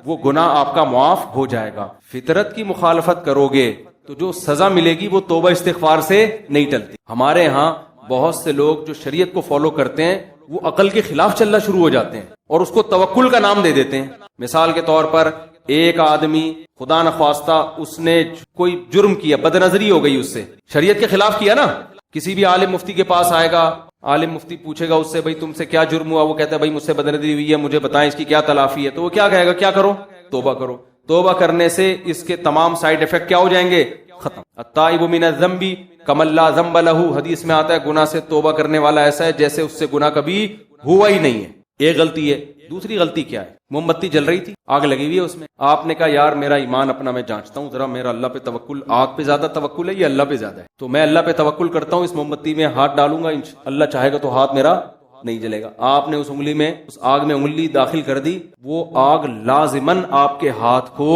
وہ گناہ آپ کا معاف ہو جائے گا. فطرت کی مخالفت کرو گے تو جو سزا ملے گی وہ توبہ استغفار سے نہیں ٹلتی. ہمارے ہاں بہت سے لوگ جو شریعت کو فالو کرتے ہیں وہ عقل کے خلاف چلنا شروع ہو جاتے ہیں اور اس کو توکل کا نام دے دیتے ہیں. مثال کے طور پر ایک آدمی خدا نخواستہ اس نے کوئی جرم کیا, بد نظری ہو گئی اس سے, شریعت کے خلاف کیا نا. کسی بھی عالم مفتی کے پاس آئے گا, عالم مفتی پوچھے گا اس سے, بھائی تم سے کیا جرم ہوا؟ وہ کہتا ہے بھائی مجھ سے بد نظری ہوئی ہے, مجھے بتائیں اس کی کیا تلافی ہے. تو وہ کیا کہے گا؟ کیا کرو؟ توبہ کرو. توبہ کرنے سے اس کے تمام سائیڈ ایفیکٹ کیا ہو جائیں گے؟ ختم. التائب من الذنب کمن لا ذنب له, حدیث میں آتا ہے گناہ سے توبہ کرنے والا ایسا ہے جیسے اس سے گناہ کبھی ہوا ہی نہیں ہے. ایک غلطی ہے. دوسری غلطی کیا ہے؟ موم بتی جل رہی تھی, آگ لگی ہوئی ہے اس میں, آپ نے کہا یار میرا ایمان اپنا میں جانچتا ہوں ذرا, میرا اللہ پہ توکل, آگ پہ زیادہ توکل ہے یا اللہ پہ زیادہ ہے؟ تو میں اللہ پہ توکل کرتا ہوں, اس موم بتی میں ہاتھ ڈالوں گا, اللہ چاہے گا تو ہاتھ میرا نہیں جلے گا. آپ نے اس انگلی میں, اس آگ میں انگلی داخل کر دی, وہ آگ لازماً آپ کے ہاتھ کو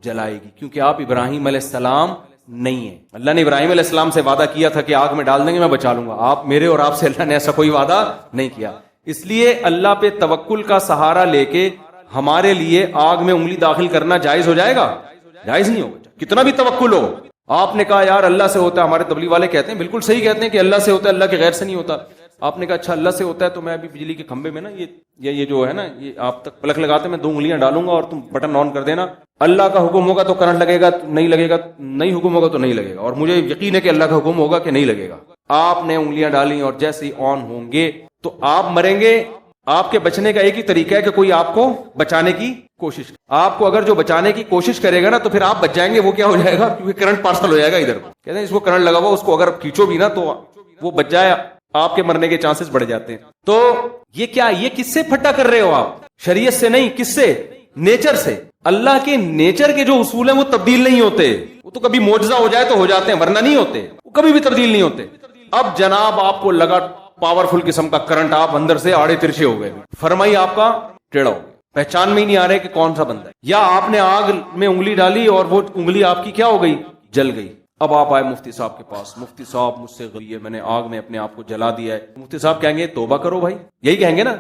جلائے گی, کیونکہ آپ ابراہیم علیہ السلام نہیں ہیں. اللہ نے ابراہیم علیہ السلام سے وعدہ کیا تھا کہ آگ میں ڈال دیں گے میں بچا لوں گا. آپ میرے اور آپ سے اللہ نے ایسا کوئی وعدہ نہیں کیا. اس لیے اللہ پہ توکل کا سہارا لے کے ہمارے لیے آگ میں انگلی داخل کرنا جائز ہو جائے گا؟ جائز نہیں ہوگا, کتنا بھی توکل ہو. آپ نے کہا یار اللہ سے ہوتا ہے, ہمارے تبلیغ والے کہتے ہیں بالکل صحیح کہتے ہیں کہ اللہ سے ہوتا ہے, اللہ کے غیر سے نہیں ہوتا. آپ نے کہا اچھا اللہ سے ہوتا ہے تو میں ابھی بجلی کے کھمبے میں نا یہ جو ہے نا, یہ آپ تک پلک لگاتے میں 2 انگلیاں ڈالوں گا اور تم بٹن آن کر دینا, اللہ کا حکم ہوگا تو کرنٹ لگے گا, نہیں لگے گا, نہیں حکم ہوگا تو نہیں لگے گا, اور مجھے یقین ہے کہ اللہ کا حکم ہوگا کہ نہیں لگے گا. آپ نے انگلیاں ڈالی اور جیسے ہی آن ہوں گے تو آپ مریں گے. آپ کے بچنے کا ایک ہی طریقہ ہے کہ کوئی آپ کو بچانے کی کوشش, آپ کو اگر جو بچانے کی کوشش کرے گا نا تو پھر آپ بچ جائیں گے. وہ کیا ہو جائے گا؟ کیونکہ کرنٹ پارسل ہو جائے گا ادھر. کہتے ہیں اس کو کرنٹ لگا ہوا, اس کو اگر کھینچو بھی نا تو وہ بچ جائے, آپ کے مرنے کے چانسز بڑھ جاتے ہیں. تو یہ کیا, یہ کس سے پھٹا کر رہے ہو آپ؟ شریعت سے نہیں, کس سے؟ نیچر سے. اللہ کے نیچر کے جو اصول ہیں وہ تبدیل نہیں ہوتے. وہ تو کبھی معجزہ ہو جائے تو ہو جاتے ہیں, ورنہ نہیں ہوتے, وہ کبھی بھی تبدیل نہیں ہوتے. اب جناب آپ کو لگا پاورفل قسم کا کرنٹ, آپ اندر سے آڑے ترچھے ہو گئے, فرمائی آپ کا ٹیڑھا ہو گیا, پہچان میں ہی نہیں آ رہے کہ کون سا بندہ ہے. یا آپ نے آگ میں انگلی ڈالی اور وہ انگلی آپ کی کیا ہو گئی؟ جل گئی. اب آپ آئے مفتی صاحب کے پاس, مفتی صاحب مجھ سے غلطی ہے, میں نے آگ میں اپنے آپ کو جلا دیا ہے. مفتی صاحب کہیں گے توبہ کرو بھائی, یہی کہیں گے نا.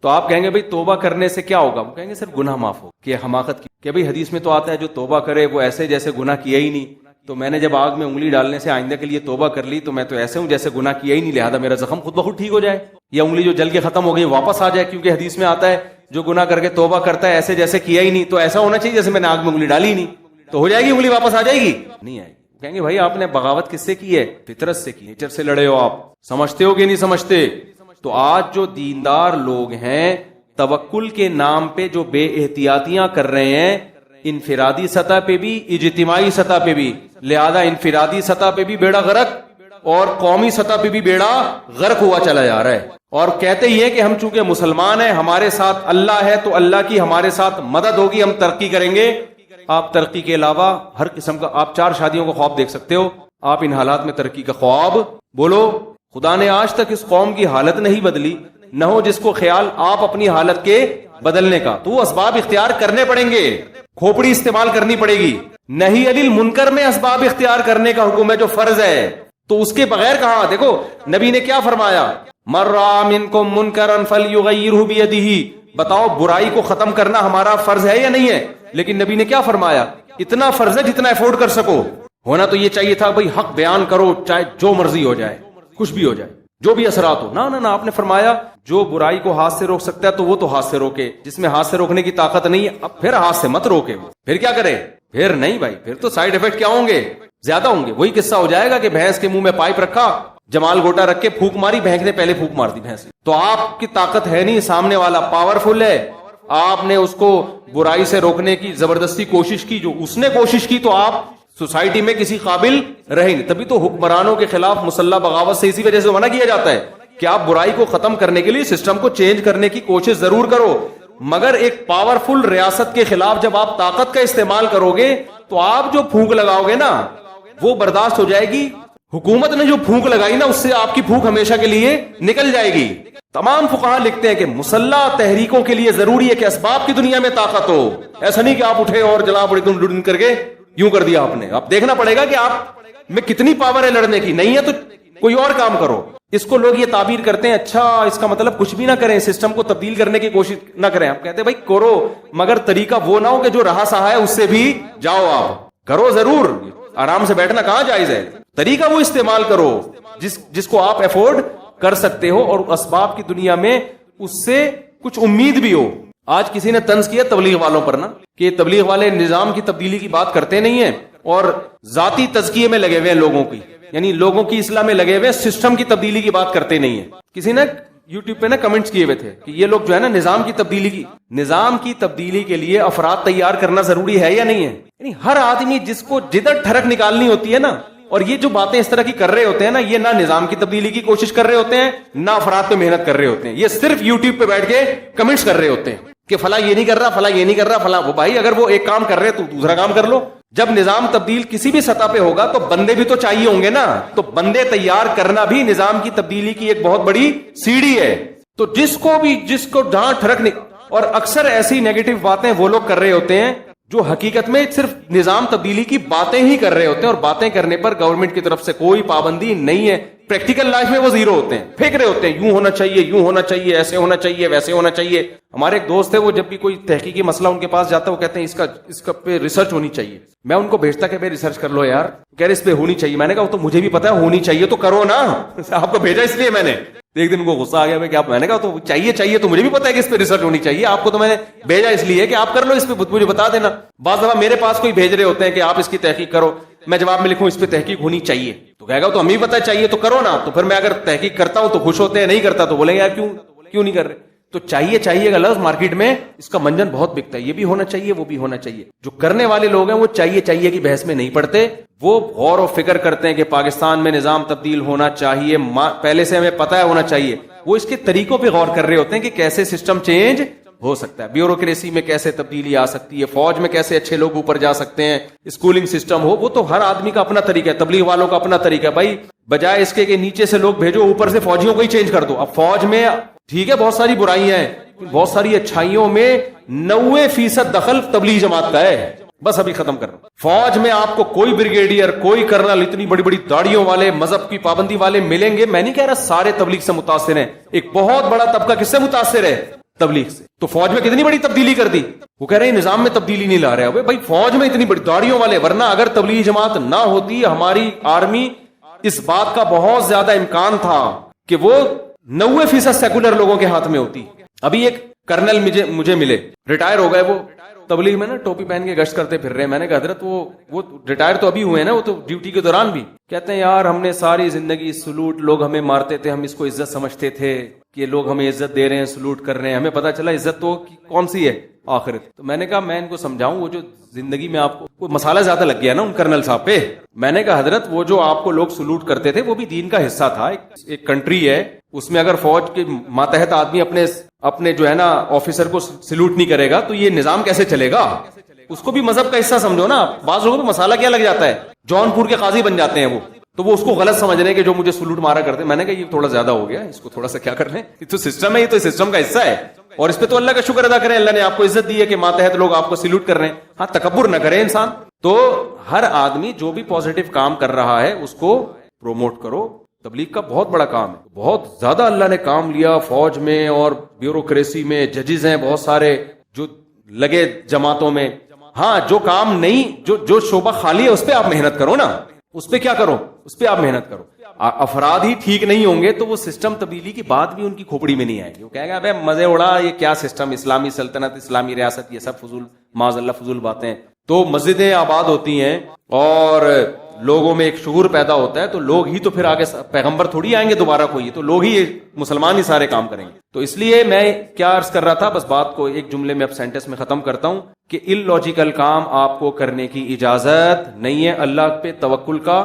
تو آپ کہیں گے بھائی توبہ کرنے سے کیا ہوگا؟ وہ کہیں گے صرف گناہ معاف ہو. کہ حماقت کی کہ بھائی حدیث میں تو آتا ہے جو توبہ کرے وہ ایسے جیسے گناہ کیا ہی نہیں. تو میں نے جب آگ میں انگلی ڈالنے سے آئندہ کے لیے توبہ کر لی تو میں تو ایسے ہوں جیسے گناہ کیا ہی نہیں, لہذا میرا زخم خود بخود ٹھیک ہو جائے, یا انگلی جو جل کے ختم ہو گئی واپس آ جائے, کیونکہ حدیث میں آتا ہے جو گناہ کر کے توبہ کرتا ہے ایسے جیسے کیا ہی نہیں. تو ایسا ہونا چاہیے جیسے میں نے آگ میں انگلی ڈالی ہی نہیں, تو ہو جائے گی انگلی واپس آ جائے گی؟ نہیں آئے گی. کہیں گے بھائی آپ نے بغاوت کس سے کی ہے؟ فطرت سے کی, نیچر سے لڑے ہو آپ. سمجھتے ہو کہ نہیں سمجھتے؟ تو آج جو دیندار لوگ ہیں توکل کے نام پہ جو بے احتیاطیاں کر رہے ہیں, انفرادی سطح پہ بھی اجتماعی سطح پہ بھی, لہذا انفرادی سطح پہ بھی بیڑا غرق اور قومی سطح پہ بھی بیڑا غرق ہوا چلا جا رہا ہے. اور کہتے ہی ہیں کہ ہم چونکہ مسلمان ہیں, ہمارے ساتھ اللہ ہے تو اللہ کی ہمارے ساتھ مدد ہوگی, ہم ترقی کریں گے. آپ ترقی کے علاوہ ہر قسم کا, آپ 4 شادیوں کا خواب دیکھ سکتے ہو, آپ ان حالات میں ترقی کا خواب بولو. خدا نے آج تک اس قوم کی حالت نہیں بدلی, نہ ہو جس کو خیال آپ اپنی حالت کے بدلنے کا. تو وہ اسباب اختیار کرنے پڑیں گے, کھوپڑی استعمال کرنی پڑے گی. نہیں علی المنکر میں اسباب اختیار کرنے کا حکم ہے جو فرض ہے, تو اس کے بغیر کہاں؟ دیکھو نبی نے کیا فرمایا, من رأى منکم منکرا فلیغیرہ بیدہ, بتاؤ برائی کو ختم کرنا ہمارا فرض ہے یا نہیں ہے؟ لیکن نبی نے کیا فرمایا؟ اتنا فرض ہے جتنا افورڈ کر سکو. ہونا تو یہ چاہیے تھا بھائی حق بیان کرو چاہے جو مرضی ہو جائے، کچھ بھی ہو جائے، جو بھی اثرات ہو. نہ آپ نے فرمایا جو برائی کو ہاتھ سے روک سکتا ہے تو وہ تو ہاتھ سے روکے، جس میں ہاتھ سے روکنے کی طاقت نہیں ہے اب پھر ہاتھ سے مت روکے. وہ پھر کیا کرے؟ پھر نہیں بھائی، پھر تو سائیڈ افیکٹ کیا ہوں گے؟ زیادہ ہوں گے. وہی قصہ ہو جائے گا کہ بھینس کے منہ میں پائپ رکھا، جمال گوٹا رکھ کے پھونک ماری، بھینس نے پہلے پھونک مار دی بھینس. تو آپ کی طاقت ہے نہیں، سامنے والا پاورفل ہے. آپ نے اس کو برائی سے روکنے کی زبردستی کوشش کی، جو اس نے کوشش کی تو آپ سوسائٹی میں کسی قابل رہے نہیں. تبھی تو حکمرانوں کے خلاف مسلح بغاوت سے اسی وجہ سے منع کیا جاتا ہے کہ آپ برائی کو ختم کرنے کے لیے سسٹم کو چینج کرنے کی کوشش ضرور کرو، مگر ایک پاورفل ریاست کے خلاف جب آپ طاقت کا استعمال کرو گے تو آپ جو پھونک لگاؤ گے نا وہ برداشت ہو جائے گی. حکومت نے جو پھونک لگائی نا اس سے آپ کی پھونک ہمیشہ کے لیے نکل جائے گی. تمام فقہا لکھتے ہیں کہ مسلح تحریکوں کے لیے ضروری ہے کہ اسباب کی دنیا میں طاقت ہو. ایسا نہیں کہ آپ اٹھے اور جناب بڑی کر کے یوں کر دیا آپ نے. اب دیکھنا پڑے گا کہ آپ میں کتنی پاور ہے لڑنے کی. نہیں ہے تو کوئی اور کام کرو. اس کو لوگ یہ تعبیر کرتے ہیں اچھا اس کا مطلب کچھ بھی نہ کریں، سسٹم کو تبدیل کرنے کی کوشش نہ کریں. آپ کہتے ہیں بھائی کرو مگر طریقہ وہ نہ ہو کہ جو رہا سہا ہے اس سے بھی جاؤ. آپ کرو ضرور، آرام سے بیٹھنا کہاں جائز ہے. طریقہ وہ استعمال کرو جس کو آپ افورڈ کر سکتے ہو اور اسباب کی دنیا میں اس سے کچھ امید بھی ہو. آج کسی نے طنز کیا تبلیغ والوں پر نا کہ تبلیغ والے نظام کی تبدیلی کی بات کرتے نہیں ہیں اور ذاتی تزکیے میں لگے ہوئے ہیں لوگوں کی، یعنی لوگوں کی اصلاح میں لگے ہوئے، سسٹم کی تبدیلی کی بات کرتے نہیں ہیں. کسی نے یوٹیوب پہ نا کمنٹس کیے ہوئے تھے کہ یہ لوگ جو ہے نا نظام کی تبدیلی کے لیے افراد تیار کرنا ضروری ہے یا نہیں ہے. یعنی ہر آدمی جس کو جدھر ٹھڑک نکالنی ہوتی ہے نا، اور یہ جو باتیں اس طرح کی کر رہے ہوتے ہیں نا، یہ نہ نظام کی تبدیلی کی کوشش کر رہے ہوتے ہیں نہ افراد پہ محنت کر رہے ہوتے ہیں. یہ صرف یوٹیوب پہ بیٹھ کے کمنٹس کر رہے ہوتے ہیں کہ فلاں یہ نہیں کر رہا، فلاں یہ نہیں کر رہا، فلاں. وہ بھائی اگر وہ ایک کام کر رہے تو دوسرا کام کر لو. جب نظام تبدیل کسی بھی سطح پہ ہوگا تو بندے بھی تو چاہیے ہوں گے نا. تو بندے تیار کرنا بھی نظام کی تبدیلی کی ایک بہت بڑی سیڑھی ہے. تو جس کو جہاں ٹھڑک اور اکثر ایسی نیگیٹو باتیں وہ لوگ کر رہے ہوتے ہیں جو حقیقت میں صرف نظام تبدیلی کی باتیں ہی کر رہے ہوتے ہیں، اور باتیں کرنے پر گورنمنٹ کی طرف سے کوئی پابندی نہیں ہے. پریکٹیکل لائف میں وہ زیرو ہوتے ہیں، پھینک رہے ہوتے ہیں یوں ہونا چاہیے، یوں ہونا چاہیے، ایسے ہونا چاہیے، ویسے ہونا چاہیے. ہمارے ایک دوست ہے، وہ جب بھی کوئی تحقیقی مسئلہ ان کے پاس جاتا ہے وہ کہتے ہیں اس کا پہ ریسرچ ہونی چاہیے. میں ان کو بھیجتا کہ بھائی ریسرچ کر لو یار. کہہ رہے اس پہ ہونی چاہیے. میں نے کہا وہ تو مجھے بھی پتا ہے ہونی چاہیے تو کرو نا. آپ کو بھیجا اس لیے میں نے. ایک دن کو غصہ آ گیا میں نے کہا تو چاہیے تو مجھے بھی پتا ہے کہ اس پہ ریسرچ ہونی چاہیے. آپ کو تو میں نے بھیجا اس لیے کہ آپ کر لو، اس پہ مجھے بتا دینا. بعض دفعہ میرے پاس کوئی بھیج رہے ہوتے ہیں کہ آپ اس کی تحقیق کرو، میں جواب میں لکھوں اس پہ تحقیق ہونی چاہیے تو کہے گا تو ہمیں بھی پتا چاہیے تو کرو نا. تو پھر میں اگر تحقیق کرتا ہوں تو خوش ہوتے ہیں، نہیں کرتا تو بولیں گے یار کیوں نہیں کر رہے. تو چاہیے کا لفظ مارکیٹ میں اس کا منجن بہت بکتا ہے. یہ بھی ہونا چاہیے، وہ بھی ہونا چاہیے. جو کرنے والے لوگ ہیں وہ چاہیے کی بحث میں نہیں پڑتے. وہ غور و فکر کرتے ہیں کہ پاکستان میں نظام تبدیل ہونا چاہیے، پہلے سے ہمیں پتا ہے ہونا چاہیے. وہ اس کے طریقوں پہ غور کر رہے ہوتے ہیں کہ کیسے سسٹم چینج ہو سکتا ہے، بیوروکریسی میں کیسے تبدیلی آ سکتی ہے، فوج میں کیسے اچھے لوگ اوپر جا سکتے ہیں، اسکولنگ سسٹم ہو. وہ تو ہر آدمی کا اپنا طریقہ ہے، تبلیغ والوں کا اپنا طریقہ ہے. بھائی بجائے اس کے کہ نیچے سے لوگ بھیجو اوپر سے فوجیوں کو ہی چینج کر دو. اب فوج میں ٹھیک ہے بہت ساری برائیاں ہیں، بہت ساری اچھائیوں میں 90% دخل تبلیغ جماعت کا ہے. بس ابھی ختم کر رہا ہوں. فوج میں آپ کو کوئی بریگیڈیئر، کوئی کرنل اتنی بڑی بڑی داڑھیوں والے، مذہب کی پابندی والے ملیں گے. میں نہیں کہہ رہا سارے تبلیغ سے متاثر ہیں، ایک بہت بڑا طبقہ کس سے متاثر ہے؟ تبلیغ سے. تو فوج میں کتنی بڑی تبدیلی کر دی. وہ کہہ رہے ہیں نظام میں تبدیلی نہیں لا رہے. بھائی فوج میں اتنی بڑی داڑھیوں والے، ورنہ اگر تبلیغ جماعت نہ ہوتی ہماری آرمی، اس بات کا بہت زیادہ امکان تھا کہ وہ 90% سیکولر لوگوں کے ہاتھ میں ہوتی. ابھی ایک کرنل مجھے ملے، ریٹائر ہو گئے. وہ تبلیغ میں نا ٹوپی پہن کے گشت کرتے پھر رہے. میں نے کہا حضرت وہ ریٹائر تو ابھی ہوئے نا، وہ تو ڈیوٹی کے دوران بھی کہتے ہیں یار ہم نے ساری زندگی سلوٹ، لوگ ہمیں مارتے تھے، ہم اس کو عزت سمجھتے تھے کہ لوگ ہمیں عزت دے رہے ہیں، سلوٹ کر رہے ہیں. ہمیں پتا چلا عزت تو کون سی ہے؟ آخرت. تو میں نے کہا میں ان کو سمجھاؤں، وہ جو زندگی میں آپ کو مسالہ زیادہ لگ گیا نا ان کرنل صاحب پہ. میں نے کہا حضرت وہ جو آپ کو لوگ سلوٹ کرتے تھے وہ بھی دین کا حصہ تھا. ایک کنٹری ہے، اس میں اگر فوج کے ماتحت آدمی اپنے جو ہے نا آفیسر کو سلوٹ نہیں کرے گا تو یہ نظام کیسے چلے گا؟ اس کو بھی مذہب کا حصہ سمجھو نا. بعض لوگوں کو مسالہ کیا لگ جاتا ہے، جون پور کے قاضی بن جاتے ہیں وہ، تو وہ اس کو غلط سمجھ رہے ہیں کہ جو مجھے سلوٹ مارا کرتے. میں نے کہا یہ تھوڑا زیادہ ہو گیا، اس کو تھوڑا سا کیا کر لیں. یہ تو سسٹم ہے، یہ تو سسٹم کا حصہ ہے، اور اس پہ تو اللہ کا شکر ادا کریں. اللہ نے آپ کو عزت دی ہے کہ ماتحت لوگ آپ کو سلوٹ کر رہے ہیں. ہاں تکبر نہ کرے انسان. تو ہر آدمی جو بھی پازیٹو کام کر رہا ہے اس کو پروموٹ کرو، تبلیغ کا بہت بڑا کام ہے, بہت زیادہ اللہ نے کام لیا فوج میں اور بیوروکریسی میں, ججز ہیں بہت سارے جو لگے جماعتوں میں. ہاں جو کام نہیں, جو شعبہ خالی ہے اس پہ آپ محنت کرو نا, اس پہ کیا کرو, اس پہ آپ محنت کرو. افراد ہی ٹھیک نہیں ہوں گے تو وہ سسٹم تبدیلی کی بات بھی ان کی کھوپڑی میں نہیں آئے گی. وہ کہے گا ابے مزے اڑا, یہ کیا سسٹم, اسلامی سلطنت, اسلامی ریاست, یہ سب فضول معاذ اللہ فضول باتیں. تو مسجدیں آباد ہوتی ہیں اور لوگوں میں ایک شعور پیدا ہوتا ہے تو لوگ ہی تو پھر آگے, پیغمبر تھوڑی آئیں گے دوبارہ کوئی, تو لوگ ہی مسلمان ہی سارے کام کریں گے. تو اس لیے میں کیا عرض کر رہا تھا, بس بات کو ایک جملے میں اب سینٹنس میں ختم کرتا ہوں کہ ان لاجیکل کام آپ کو کرنے کی اجازت نہیں ہے اللہ پہ توکل کا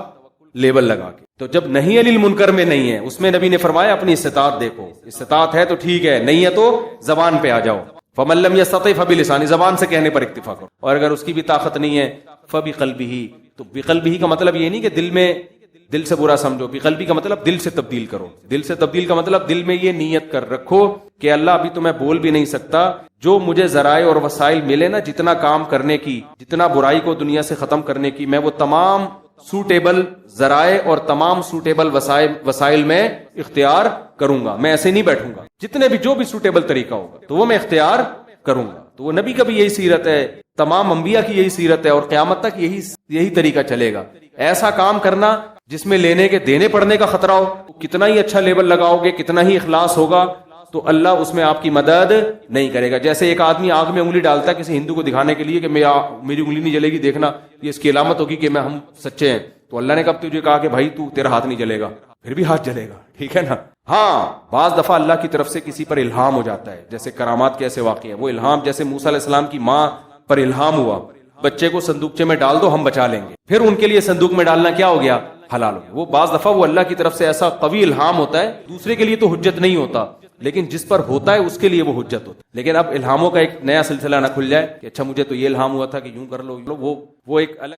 لیبل لگا کے. تو جب نہیں علی المنکر میں نہیں ہے, اس میں نبی نے فرمایا اپنی استطاعت دیکھو, استطاعت ہے تو ٹھیک ہے, نہیں ہے تو زبان پہ آ جاؤ. فمن لم یستطع فبلسانہ, زبان سے کہنے پر اکتفا کرو, اور اگر اس کی بھی طاقت نہیں ہے فبقلبہ. تو بقلبہ کا مطلب یہ نہیں کہ دل میں, دل سے برا سمجھو, بقلبہ کا مطلب دل سے تبدیل کرو. دل سے تبدیل کا مطلب دل میں یہ نیت کر رکھو کہ اللہ ابھی تو میں بول بھی نہیں سکتا, جو مجھے ذرائع اور وسائل ملے نا, جتنا کام کرنے کی, جتنا برائی کو دنیا سے ختم کرنے کی, میں وہ تمام سوٹیبل ذرائع اور تمام سوٹیبل وسائل میں اختیار کروں گا. میں ایسے نہیں بیٹھوں گا, جتنے بھی جو بھی سوٹیبل طریقہ ہوگا تو وہ میں اختیار کروں گا. تو وہ نبی کا بھی یہی سیرت ہے, تمام انبیاء کی یہی سیرت ہے, اور قیامت تک یہی طریقہ چلے گا. ایسا کام کرنا جس میں لینے کے دینے پڑنے کا خطرہ ہو, کتنا ہی اچھا لیبل لگاؤ گے, کتنا ہی اخلاص ہوگا, تو اللہ اس میں آپ کی مدد نہیں کرے گا. جیسے ایک آدمی آگ میں انگلی ڈالتا ہے کسی ہندو کو دکھانے کے لیے کہ میری انگلی نہیں جلے گی, دیکھنا یہ اس کی علامت ہوگی کہ ہم سچے ہیں. تو اللہ نے کب تجھے کہا کہ بھائی تو تیرا ہاتھ نہیں جلے گا, پھر بھی ہاتھ جلے گا, ٹھیک ہے نا. ہاں بعض دفعہ اللہ کی طرف سے کسی پر الہام ہو جاتا ہے, جیسے کرامات کے ایسے واقع ہیں, وہ الہام جیسے موسیٰ علیہ السلام کی ماں پر الہام ہوا, بچے کو صندوقچے میں ڈال دو ہم بچا لیں گے, پھر ان کے لیے صندوق میں ڈالنا کیا ہو گیا, حلال ہو گیا. وہ بعض دفعہ وہ اللہ کی طرف سے ایسا قوی الہام ہوتا ہے, دوسرے کے لیے تو حجت نہیں ہوتا, لیکن جس پر ہوتا ہے اس کے لیے وہ حجت ہوتا ہے. لیکن اب الہاموں کا ایک نیا سلسلہ نہ کھل جائے کہ اچھا مجھے تو یہ الہام ہوا تھا کہ یوں کر لو, وہ ایک الگ